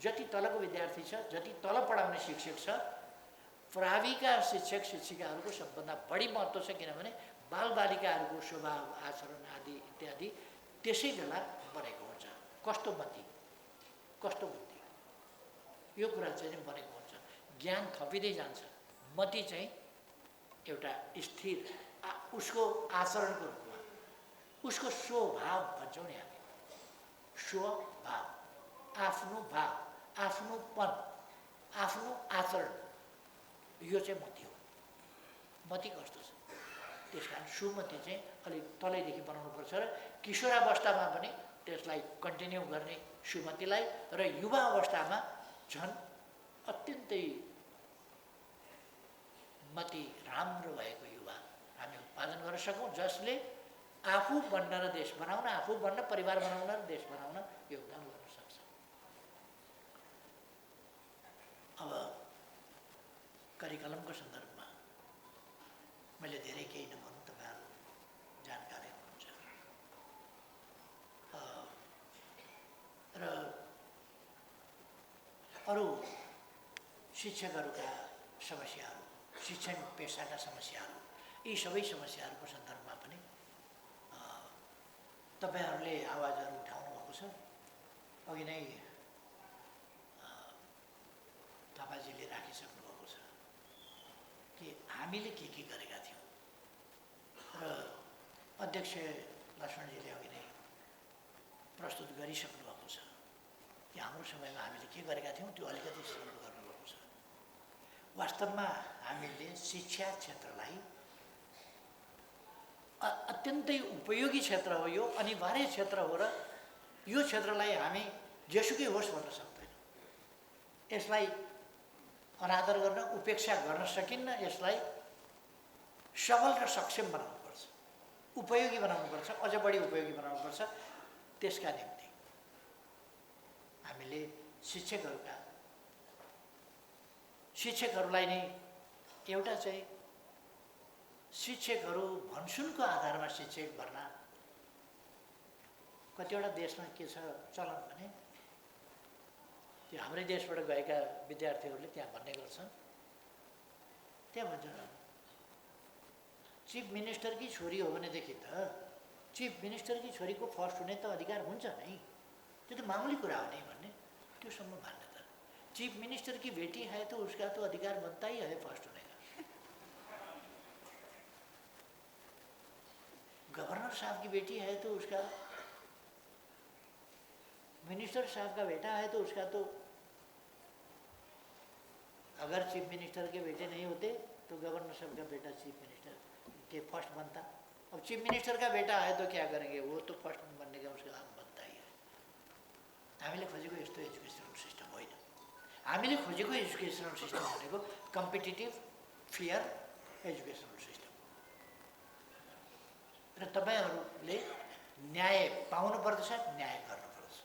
Speaker 1: जति तलको विद्यार्थी छ, जति तल पढाउने शिक्षक छ, प्राविका शिक्षक शिक्षिकाहरूको सबभन्दा बढी महत्त्व छ। किनभने बालबालिकाहरूको स्वभाव आचरण आदि इत्यादि त्यसै बेला बनेको हुन्छ। कस्तो मति, कस्तो बुद्धि, यो कुरा चाहिँ बनेको हुन्छ। ज्ञान थपिँदै जान्छ, मति चाहिँ एउटा स्थिर उसको आचरणको रूपमा, उसको स्वभाव भन्छौँ नि हामी, स्वभाव, आफ्नो भाव, आफ्नोपन, आफ्नो आचरण, यो चाहिँ मति हो। मति कस्तो छ, त्यस कारण सुमति चाहिँ अलिक तलैदेखि बनाउनुपर्छ र किशोरावस्थामा पनि त्यसलाई कन्टिन्यू गर्ने सुमतिलाई, र युवा अवस्थामा झन् अत्यन्तै मति राम्रो भएको युवा हामी उत्पादन गर्न सकौँ, जसले आफू बन्न र देश बनाउन, आफू बन्न, परिवार बनाउन र देश बनाउन योगदान गर्न सक्छ। अब करिकुलमको सन्दर्भमा मैले धेरै केही नभन्नु, तपाईँहरू जानकारी हुनुहुन्छ। र अरू शिक्षकहरूका समस्याहरू, शिक्षण पेसाका समस्याहरू, यी सबै समस्याहरूको सन्दर्भमा पनि तपाईँहरूले आवाजहरू उठाउनु भएको छ। अघि नै थापाजीले राखिसक्नु भएको छ कि हामीले के गरेका थियौँ, र अध्यक्ष लक्ष्मणजीले अघि नै प्रस्तुत गरिसक्नु भएको छ कि हाम्रो समयमा हामीले के गरेका थियौँ, त्यो अलिकति स्मरण गर्नुभएको छ। वास्तवमा हामीले शिक्षा क्षेत्रलाई अत्यन्तै उपयोगी क्षेत्र हो, यो अनिवार्य क्षेत्र हो, र यो क्षेत्रलाई हामी जेसुकै होस् भन्न सक्दैनौँ। यसलाई अनादर गर्न, उपेक्षा गर्न सकिन्न। यसलाई सबल र सक्षम बनाउनुपर्छ, उपयोगी बनाउनुपर्छ, अझ बढी उपयोगी बनाउनुपर्छ। त्यसका निम्ति हामीले शिक्षकहरूलाई नै एउटा चाहिँ शिक्षकहरू भनसुनको आधारमा शिक्षक भर्ना, कतिवटा देशमा के छ चलन भने, त्यो हाम्रै देशबाट गएका विद्यार्थीहरूले त्यहाँ भन्ने गर्छन्, त्यहाँ भन्छन् चिफ मिनिस्टरकी छोरी हो भनेदेखि त चिफ मिनिस्टरकी छोरीको फर्स्ट हुने त अधिकार हुन्छ नै, त्यो त मामुली कुरा हो नि भन्ने, त्योसम्म मान्यता। चीफ मिनिस्टर की बेटी है तो उसका तो अधिकार बनता ही है फर्स्ट होने का। गवर्नर साहब की बेटी है तो उसका, मिनिस्टर साहब का बेटा है तो उसका तो, अगर चीफ मिनिस्टर के बेटे नहीं होते तो गवर्नर साहब का बेटा चीफ मिनिस्टर के फर्स्ट बनता। अब चीफ मिनिस्टर का बेटा है तो क्या करेंगे, वो तो फर्स्ट बनने का उसका काम बनता ही है। हामीले खोजेको यस्तो एजुकेसनल सिस्टम होइन। हामीले खोजेको एजुकेसनल सिस्टम भनेको कम्पिटिटिभ फेयर एजुकेसनल सिस्टम। र तपाईहरुले न्याय पाउनुपर्दछ, न्याय गर्नुपर्दछ।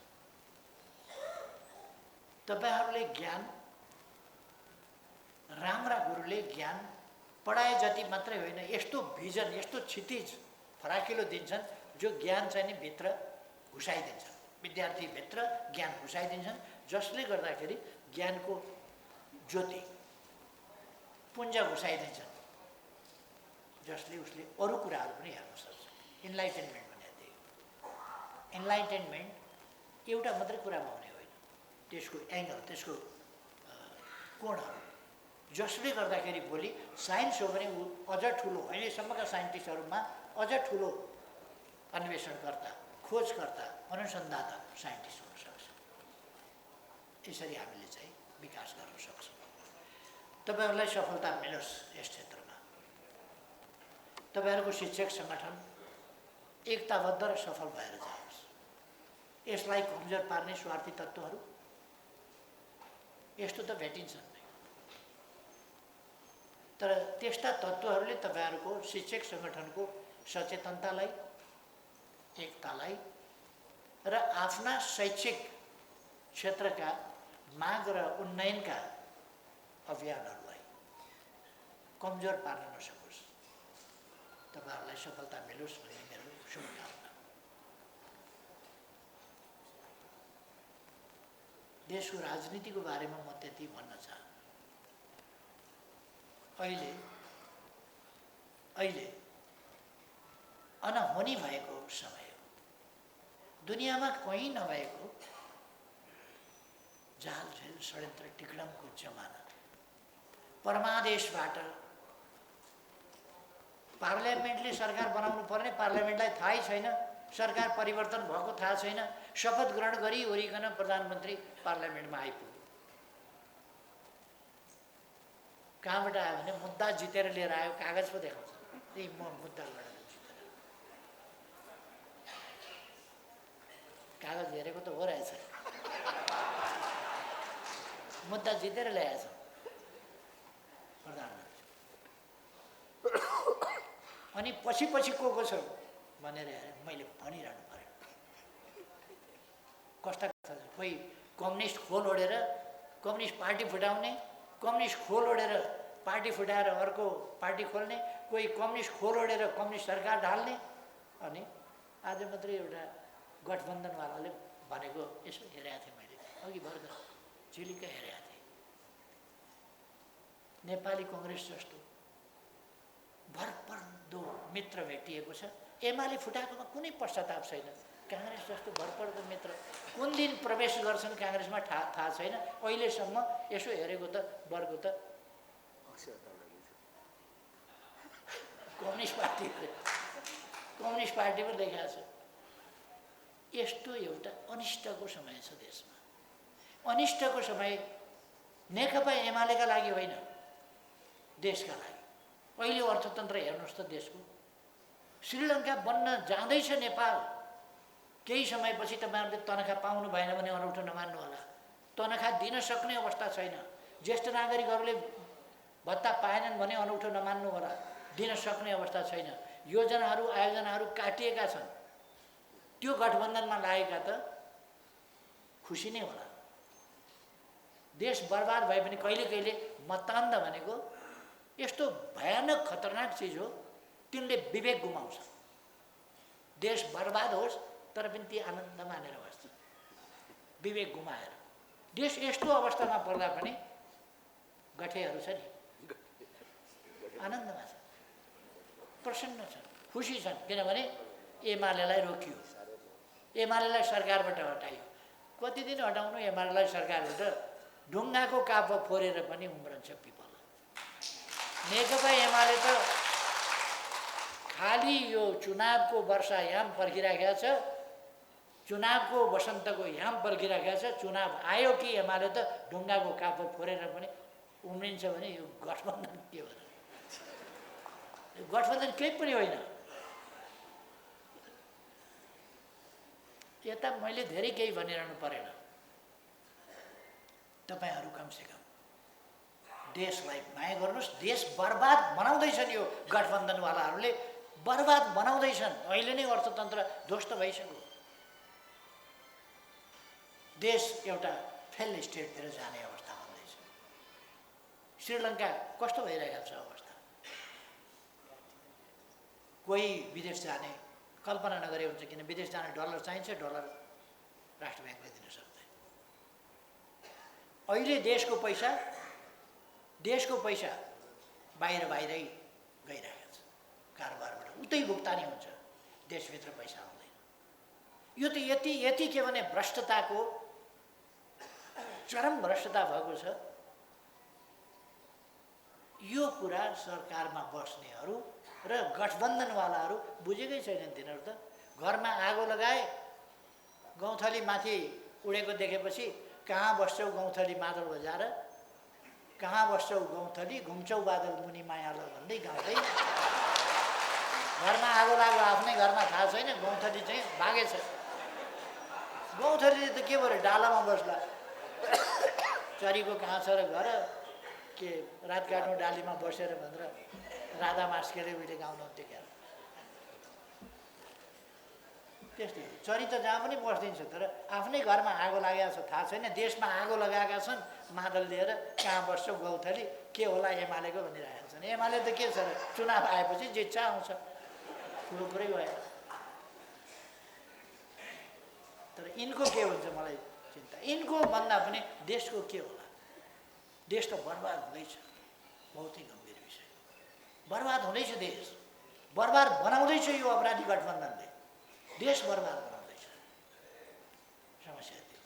Speaker 1: तपाईहरुले ज्ञान, राम्रा गुरुले ज्ञान पढाए जति मात्रै होइन, यस्तो भिजन, यस्तो क्षितिज फराकिलो दिन्छन् जो ज्ञान चाहिँ नि भित्र घुसाइदिन्छन्, विद्यार्थी भित्र ज्ञान घुसाइदिन्छन्, जसले गर्दाखेरि ज्ञानको ज्योति पुञ्ज घुसाइदिन्छन्, जसले उसले अरू कुराहरू पनि हेर्न सक्छ। इन्लाइटेनमेन्ट भने त्यही हो। इन्लाइटेनमेन्ट एउटा मात्रै कुरामा हुने होइन, त्यसको एङ्गल, त्यसको कोणहरू, जसले गर्दाखेरि भोलि साइन्स हो भने ऊ अझ ठुलो, अहिलेसम्मका साइन्टिस्टहरूमा अझ ठुलो अन्वेषणकर्ता, खोजकर्ता, अनुसन्धाता साइन्टिस्ट हुन सक्छ। यसरी हामीले चाहिँ विकास गर्न सक्छौँ। तपाईहरुलाई सफलता मिलोस् यस क्षेत्रमा। तपाईहरुको शिक्षक संगठन एकताबद्ध र सफल भएर जाओस्। यसलाई कमजोर पार्ने स्वार्थी तत्त्वहरू यस्तो त भेटिन्छन् नै, तर त्यस्ता तत्त्वहरूले तपाईहरुको शिक्षक संगठनको सचेतनतालाई, एकतालाई र आफ्ना शैक्षिक क्षेत्रका माग र उन्नयनका अभियानहरूलाई कमजोर पार्न नसकोस्। तपाईहरुलाई सफलता मिलोस् भन्ने मेरो शुभकामना। देशको राजनीतिको बारेमा म त्यति भन्न चाहन्छु। अहिले अनहोनी भएको समय हो। दुनियाँमा कहीँ नभएको जालझेल षड्यन्त्र टिकडमको जमाना। परमादेशबाट पार्लियामेन्टले सरकार बनाउनु पर्ने, पार्लियामेन्टलाई थाहै छैन, सरकार परिवर्तन भएको थाहा छैन, शपथ ग्रहण गरिओरिकन प्रधानमन्त्री पार्लियामेन्टमा आइपुग्यो। कहाँबाट आयो भने मुद्दा जितेर लिएर आयो, कागज पो देखाउँछ, त्यही म मुद्दा लडेर जितेर। कागज हेरेको त हो रहेछ, मुद्दा जितेर ल्याएछ प्रधानमन्त्री। अनि पछि को छ भनेर मैले भनिरहनु पर्यो। कस्ता कोही कम्युनिस्ट खोल ओढेर कम्युनिस्ट पार्टी फुटाउने, कम्युनिस्ट खोल ओढेर पार्टी फुटाएर अर्को पार्टी खोल्ने, कोही कम्युनिस्ट खोल ओढेर कम्युनिस्ट सरकार ढाल्ने। अनि आज मात्रै एउटा गठबन्धनवालाले भनेको यसो हेरेको थिएँ मैले, अघि भर्खर झिलिक्क हेरेको थिएँ। नेपाली कङ्ग्रेस जस्तो भरपर्दो मित्र भेटिएको छ। एमाले फुटाएकोमा कुनै पश्चाताप छैन। काङ्ग्रेस जस्तो भरपर्दो मित्र कुन दिन प्रवेश गर्छन् काङ्ग्रेसमा थाहा छैन। अहिलेसम्म यसो हेरेको त वर्ग त कम्युनिस्ट पार्टी पनि देखाएको छ। यस्तो एउटा अनिष्टको समय छ देशमा। अनिष्टको समय नेकपा एमालेका लागि होइन, देशका लागि। अहिले अर्थतन्त्र हेर्नुहोस् त देशको। श्रीलङ्का बन्न जाँदैछ नेपाल। केही समयपछि तपाईँहरूले तनखा पाउनु भएन भने अनौठो नमान्नु होला। तनखा दिन सक्ने अवस्था छैन। ज्येष्ठ नागरिकहरूले भत्ता पाएनन् भने अनौठो नमान्नु होला। दिन सक्ने अवस्था छैन। योजनाहरू आयोजनाहरू काटिएका छन्। त्यो गठबन्धनमा लागेका त खुसी नै होला। देश बर्बाद भए पनि कहिले कहिले मतदान भनेको यस्तो भयानक खतरनाक चिज हो, तिनले विवेक गुमाउँछ। देश बर्बाद होस् तर पनि ती आनन्द मानेर बस्छ, विवेक गुमाएर। देश यस्तो अवस्थामा पर्दा पनि गठेहरू छ नि, आनन्दमा छन्, प्रसन्न छन्, खुसी छन्। किनभने एमालेलाई रोकियो, एमालेलाई सरकारबाट हटाइयो। कति दिन हटाउनु एमालेलाई सरकारबाट? ढुङ्गाको काप फोरेर पनि उम्रन्छ पिपल। नेकपा एमाले त खालि यो चुनावको वर्षायाम पर्खिराखेको छ, चुनावको वसन्तको याम पर्खिराखेको छ। चुनाव आयो कि एमाले त ढुङ्गाको काप फोरेर पनि उम्रिन्छ भने यो गठबन्धन के हो? गठबन्धन केही पनि होइन। यता मैले धेरै केही भनिरहनु परेन। तपाईहरू कमसेकम देशलाई माया गर्नुहोस्। देश बर्बाद बनाउँदैछन्, यो गठबन्धनवालाहरूले बर्बाद बनाउँदैछन्। अहिले नै अर्थतन्त्र ध्वस्त भइसक्यो। देश एउटा फेल स्टेटतिर जाने अवस्था बन्दैछ। श्रीलङ्का कस्तो भइरहेको छ अवस्था? कोही विदेश जाने कल्पना नगरे हुन्छ, किन विदेश जाने डलर चाहिन्छ, डलर राष्ट्र ब्याङ्कले दिन सक्दैन। अहिले देशको पैसा बाहिरै गइरहेको छ कारोबारबाट, उतै भुक्तानी हुन्छ, देशभित्र पैसा आउँदैन। यो त यति के भने भ्रष्टताको चरम भ्रष्टता भएको छ। यो कुरा सरकारमा बस्नेहरू र गठबन्धनवालाहरू बुझेकै छैनन्। तिनीहरू त घरमा आगो लगाए, गौँथली माथि उडेको देखेपछि कहाँ बस्छौ गौँथली मादल बजाएर, कहाँ बस्छौ गौँथली घुम्छौ बादल मुनि मायालो भन्दै गाउँदै घरमा आगो लाग्यो। आफ्नै घरमा थाहा छैन, गौँथली चाहिँ भागेछ। गौँथलीले त के गर्यो? डालामा बस्ला। चरीको कहाँ छ र घर, के रात काट्नु डालीमा बसेर भनेर राधा मास्केले उहिले गाउनुहुन्थ्यो क्या। त्यस्तै चरी त जहाँ पनि बस्दिन्छ, तर आफ्नै घरमा आगो लागेको छ थाहा छैन। देशमा आगो लगाएका छन् मादल लिएर, कहाँ बस्छौ गौँथली, के होला एमालेको भनिरहेका छन्। एमाले त के छ र, चुनाव आएपछि जित्छ आउँछ, ठुलो कुरै भयो। तर यिनको के हुन्छ मलाई चिन्ता। यिनको भन्दा पनि देशको के होला? देश त बर्बाद हुँदैछ। बहुत ही गम्भीर विषय। बर्बाद हुँदैछ देश, बर्बाद बनाउँदैछ यो अपराधी गठबन्धनले, देश बर्बाद बनाउँदैछ। समस्या त्यो।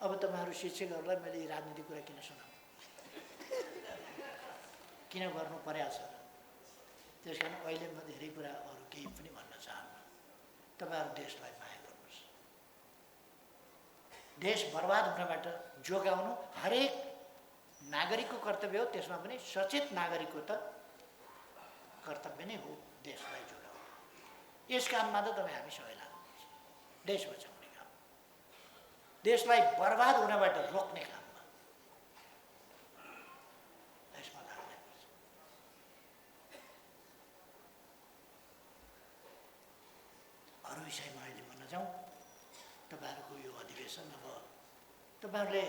Speaker 1: अब तपाईँहरू शिक्षकहरूलाई मैले राजनीतिक कुरा किन सुनाउँ? किन गर्नु परेको छ? त्यस कारण अहिले म धेरै कुरा अरू केही पनि भन्न चाहन्न। तपाईँहरू देशलाई माया गर्नुहोस्। देश बर्बाद हुनबाट जोगाउनु हरेक नागरिकको कर्तव्य हो। त्यसमा पनि सचेत नागरिकको त कर्तव्य नै हो देशलाई जोगाउनु। यस काममा त तपाईँ हामी सबै लाग्नुपर्छ। देश बचाउने काम, देशलाई बर्बाद हुनबाट रोक्ने काममा यसमा लाग्नुपर्छ। अरू विषयमा अहिले भन्न जाउँ। तपाईँहरूको यो अधिवेशन अब तपाईँहरूले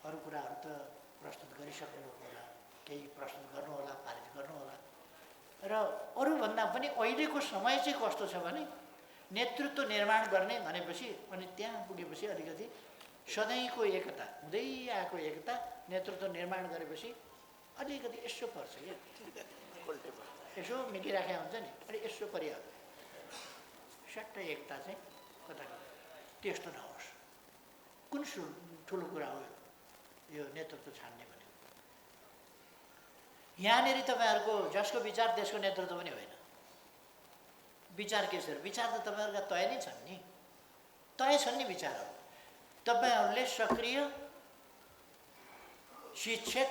Speaker 1: अरू कुराहरू त प्रस्तुत गरिसक्नु होला, केही प्रस्तुत गर्नुहोला, पारित गर्नुहोला। र अरूभन्दा पनि अहिलेको समय चाहिँ कस्तो छ भने नेतृत्व निर्माण गर्ने भनेपछि अनि त्यहाँ पुगेपछि अलिकति सधैँको एकता, हुँदै आएको एकता नेतृत्व निर्माण गरेपछि अलिकति यसो पर्छ क्या, यसो मिलिराखेको हुन्छ नि, अलिक यसो परिहाल्छ। सट्टै एकता चाहिँ कता त्यस्तो नहोस्। कुन ठुलो कुरा हो यो नेतृत्व छान्ने भने? यहाँनिर तपाईँहरूको जसको विचार त्यसको नेतृत्व पनि होइन। विचार के छ? विचार त तपाईँहरूका तय नै छन् नि, तय छन् नि विचारहरू। तपाईँहरूले सक्रिय शिक्षक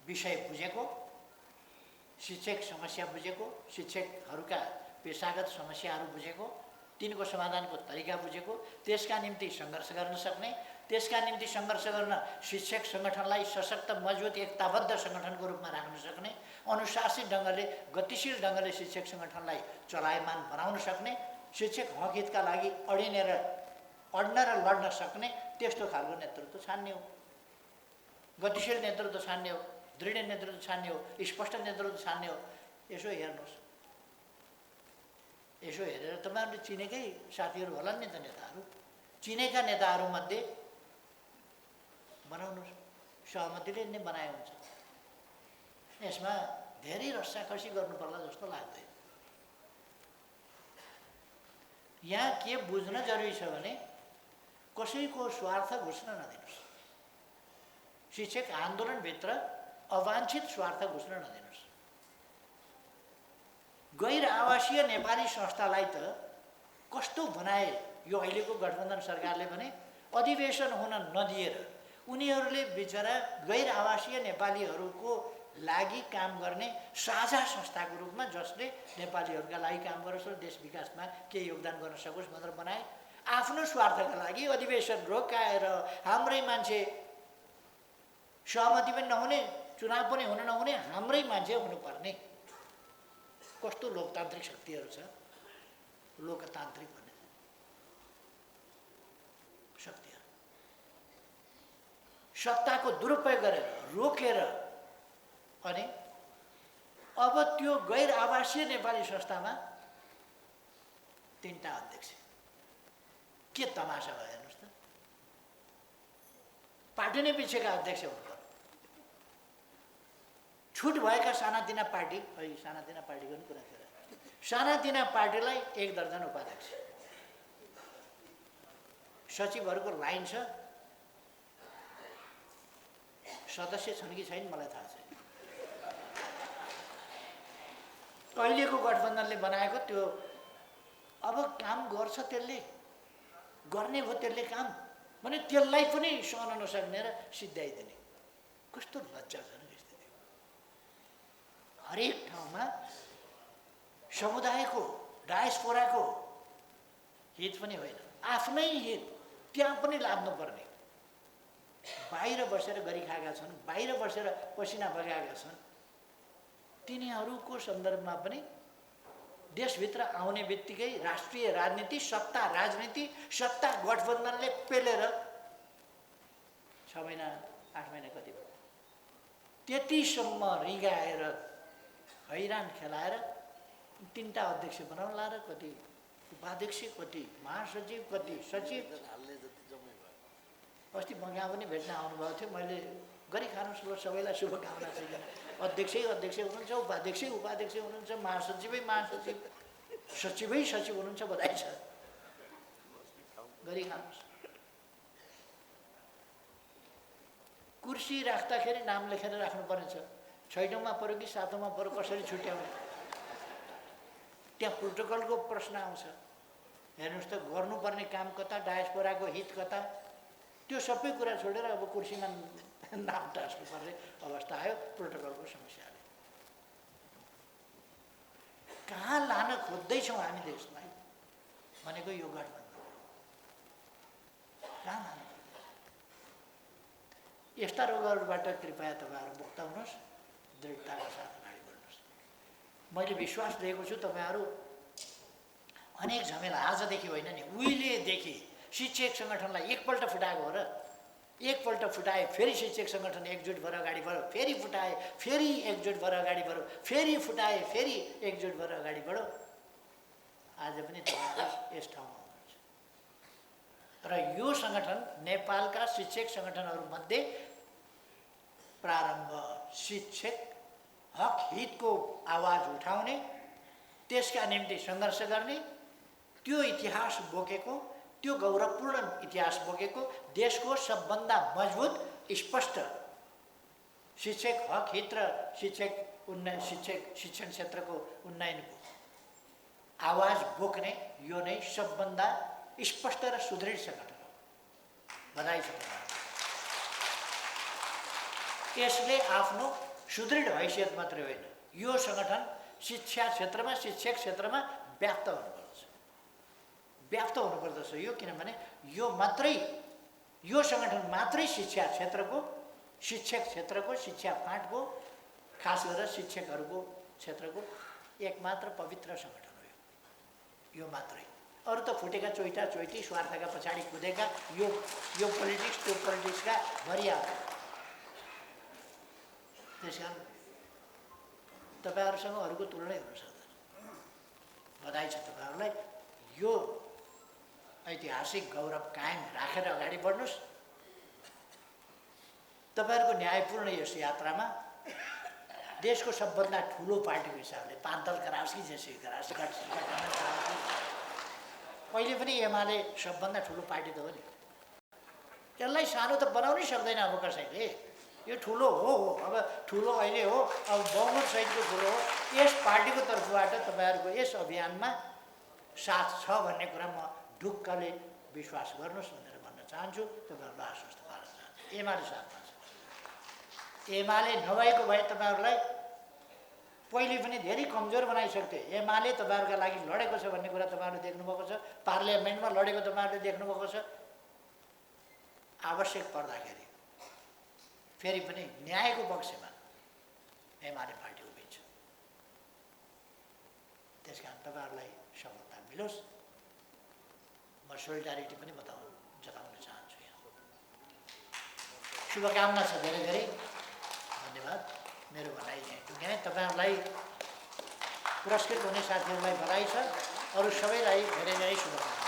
Speaker 1: विषय बुझेको, शिक्षक समस्या बुझेको, शिक्षकहरूका पेसागत समस्याहरू बुझेको, तिनको समाधानको तरिका बुझेको, त्यसका निम्ति सङ्घर्ष गर्न सक्ने, त्यसका निम्ति सङ्घर्ष गर्न शिक्षक सङ्गठनलाई सशक्त, मजबुत, एकताबद्ध सङ्गठनको रूपमा राख्न सक्ने, अनुशासित ढङ्गले, गतिशील ढङ्गले शिक्षक सङ्गठनलाई चलायमान बनाउन सक्ने, शिक्षक हकहितका लागि अड्न र लड्न सक्ने त्यस्तो खालको नेतृत्व छान्ने हो। गतिशील नेतृत्व छान्ने हो, दृढ नेतृत्व छान्ने हो, स्पष्ट नेतृत्व छान्ने हो। यसो हेर्नुहोस्, यसो हेरेर तपाईँहरूले चिनेकै साथीहरू होला नि त, नेताहरू, चिनेका नेताहरूमध्ये बनाउनुहोस्। सहमतिले नै बनाए हुन्छ। यसमा धेरै रस्साकसी गर्नुपर्ला जस्तो लाग्दैन। यहाँ के बुझ्न जरुरी छ भने कसैको स्वार्थ घुस्न नदिनुहोस्। शिक्षक आन्दोलनभित्र अवाञ्छित स्वार्थ घुस्न नदिनुहोस्। गैर आवासीय नेपाली संस्थालाई त कस्तो बनाए यो अहिलेको गठबन्धन सरकारले भने अधिवेशन हुन नदिएर उनीहरूले बिचरा गैर आवासीय नेपालीहरूको लागि काम गर्ने साझा संस्थाको रूपमा जसले नेपालीहरूका लागि काम गरोस् र देश विकासमा केही योगदान गर्न सकोस् भनेर बनाए। आफ्नो स्वार्थका लागि अधिवेशन रोकाएर हाम्रै मान्छे सहमति पनि नहुने, चुनाव पनि हुन नहुने, हाम्रै मान्छे हुनुपर्ने। कस्तो लोकतान्त्रिक शक्तिहरू छ, लोकतान्त्रिक भन्ने शक्तिहरू सत्ताको दुरुपयोग गरेर रोकेर अनि अब त्यो गैर आवासीय नेपाली संस्थामा 3टा अध्यक्ष। के तमासा भयो हेर्नुहोस् त। पार्टी नै पिछेका अध्यक्ष हुनुपर्छ। छुट भएका सानातिना पार्टी, सानातिना पार्टीको नि कुरा गरेर सानातिना पार्टीलाई 1 दर्जन उपाध्यक्ष, सचिवहरूको लाइन छ। सदस्य छन् कि छैन मलाई थाहा छैन। अहिलेको गठबन्धनले बनाएको त्यो अब काम गर्छ, त्यसले गर्ने हो, त्यसले काम भने त्यसलाई पनि सहन नसक्ने र सिद्ध्याइदिने। कस्तो लज्जा छ नि। हरेक ठाउँमा समुदायको, डायस्पोराको हित पनि होइन, आफ्नै हित त्यहाँ पनि लाग्नुपर्ने। बाहिर बसेर गरिखाएका छन्, बाहिर बसेर पसिना बगाएका छन्, तिनीहरूको सन्दर्भमा पनि देशभित्र आउने बित्तिकै राष्ट्रिय राजनीति, सत्ता राजनीति, सत्ता गठबन्धनले पेलेर 6 महिना 8 महिना कति भयो त्यतिसम्म रिगाएर हैरान खेलाएर 3टा अध्यक्ष बनाउन लाएर कति उपाध्यक्ष कति, महासचिव कति, सचिव
Speaker 2: हाल्ने जति जम्मै भयो।
Speaker 1: अस्ति म यहाँ पनि भेट्न आउनुभएको थियो। मैले गरी खानुहोस् ल, सबैलाई शुभकामना छ। अध्यक्षै अध्यक्ष हुनुहुन्छ, उपाध्यक्षै उपाध्यक्ष हुनुहुन्छ, महासचिवै महासचिव, सचिवै सचिव हुनुहुन्छ, बधाई छ, गरी खानुहोस्। कुर्सी राख्दाखेरि नाम लेखेर राख्नुपर्ने छ। 6औँमा पऱ्यो कि 7औँमा पऱ्यो, कसरी छुट्याउने? त्यहाँ प्रोटोकलको प्रश्न आउँछ। हेर्नुहोस् त, गर्नुपर्ने काम कता, डायस्पोराको हित कता, त्यो सबै कुरा छोडेर अब कुर्सीमा नाम टाँस्नुपर्ने अवस्था आयो प्रोटोकलको समस्याले। कहाँ लान खोज्दैछौँ हामी देशलाई भनेको यो गठबन्धन कहाँ लानु? यस्ता रोगहरूबाट कृपया तपाईँहरू मुक्त हुनुहोस्, दृढताका साथ अगाडि बढ्नुहोस्। मैले विश्वास दिएको छु तपाईँहरू अनेक झमेला आजदेखि होइन नि, उहिलेदेखि शिक्षक सङ्गठनलाई एकपल्ट फुटाएको हो र, एकपल्ट फुटाए फेरि शिक्षक सङ्गठन एकजुट भएर अगाडि बढ्यो, फेरि फुटाए फेरि एकजुट भएर अगाडि बढ्यो, फेरि फुटाए फेरि एकजुट भएर अगाडि बढ्यो। आज पनि तपाईँहरू यस ठाउँमा हुनुहुन्छ र यो सङ्गठन नेपालका शिक्षक सङ्गठनहरूमध्ये प्रारम्भ शिक्षक हक हितको आवाज उठाउने, त्यसका निम्ति सङ्घर्ष गर्ने, त्यो इतिहास बोकेको, त्यो गौरवपूर्ण इतिहास बोकेको देशको सबभन्दा मजबुत स्पष्ट शिक्षक हक हित र शिक्षण क्षेत्रको उन्नयनको आवाज बोक्ने यो नै सबभन्दा स्पष्ट र सुदृढ सङ्गठन हो। बधाई छ। यसले आफ्नो सुदृढ हैसियत मात्रै होइन, यो सङ्गठन शिक्षा क्षेत्रमा, शिक्षक क्षेत्रमा व्याप्त हुनुपर्दछ, व्याप्त हुनुपर्दछ। यो किनभने यो मात्रै, यो सङ्गठन मात्रै शिक्षा क्षेत्रको, शिक्षक क्षेत्रको, शिक्षा पाठको, खास गरेर शिक्षकहरूको क्षेत्रको एकमात्र पवित्र सङ्गठन हो यो मात्रै। अरू त फुटेका चोइटा चोइटी, स्वार्थका पछाडि कुदेका, यो पोलिटिक्स त्यो पोलिटिक्सका भरिया। त्यस कारण तपाईँहरूसँग अरूको तुलनै हुन सक्दैन। बधाई छ तपाईँहरूलाई। यो ऐतिहासिक गौरव कायम राखेर अगाडि बढ्नुहोस्। तपाईँहरूको न्यायपूर्ण यस यात्रामा देशको सबभन्दा ठुलो पार्टीको हिसाबले 5 दल कराओस् कि जेसुकै कराओस्, पहिले पनि एमाले सबभन्दा ठुलो पार्टी त हो नि, यसलाई सानो त बनाउनै सक्दैन अब कसैले। यो ठुलो हो, अब ठुलो अहिले हो, अब बहुमत सहितको ठुलो हो। यस पार्टीको तर्फबाट तपाईँहरूको यस अभियानमा साथ छ भन्ने कुरा म ढुक्कले विश्वास गर्नुहोस् भनेर भन्न चाहन्छु। तपाईँहरूलाई आश्वस्त पार्न चाहन्छु, एमाले साथमा छ। एमाले नभएको भए तपाईँहरूलाई पहिले पनि धेरै कमजोर बनाइसक्थे। एमाले तपाईँहरूका लागि लडेको छ भन्ने कुरा तपाईँहरूले देख्नुभएको छ, पार्लियामेन्टमा लडेको तपाईँहरूले देख्नुभएको छ। आवश्यक पर्दाखेरि फेरि पनि न्यायको पक्षमा एमाले पार्टी उभिन्छ। त्यस कारण तपाईँहरूलाई सफलता मिलोस्। म सोलिडारिटी पनि जताउन चाहन्छु। यहाँ शुभकामना छ, धेरै धेरै धन्यवाद। मेरो भनाइ यहाँ टुङ्ग्याएँ। तपाईँहरूलाई पुरस्कृत हुने साथीहरूलाई बधाई छ, अरू सबैलाई धेरै धेरै शुभकामना।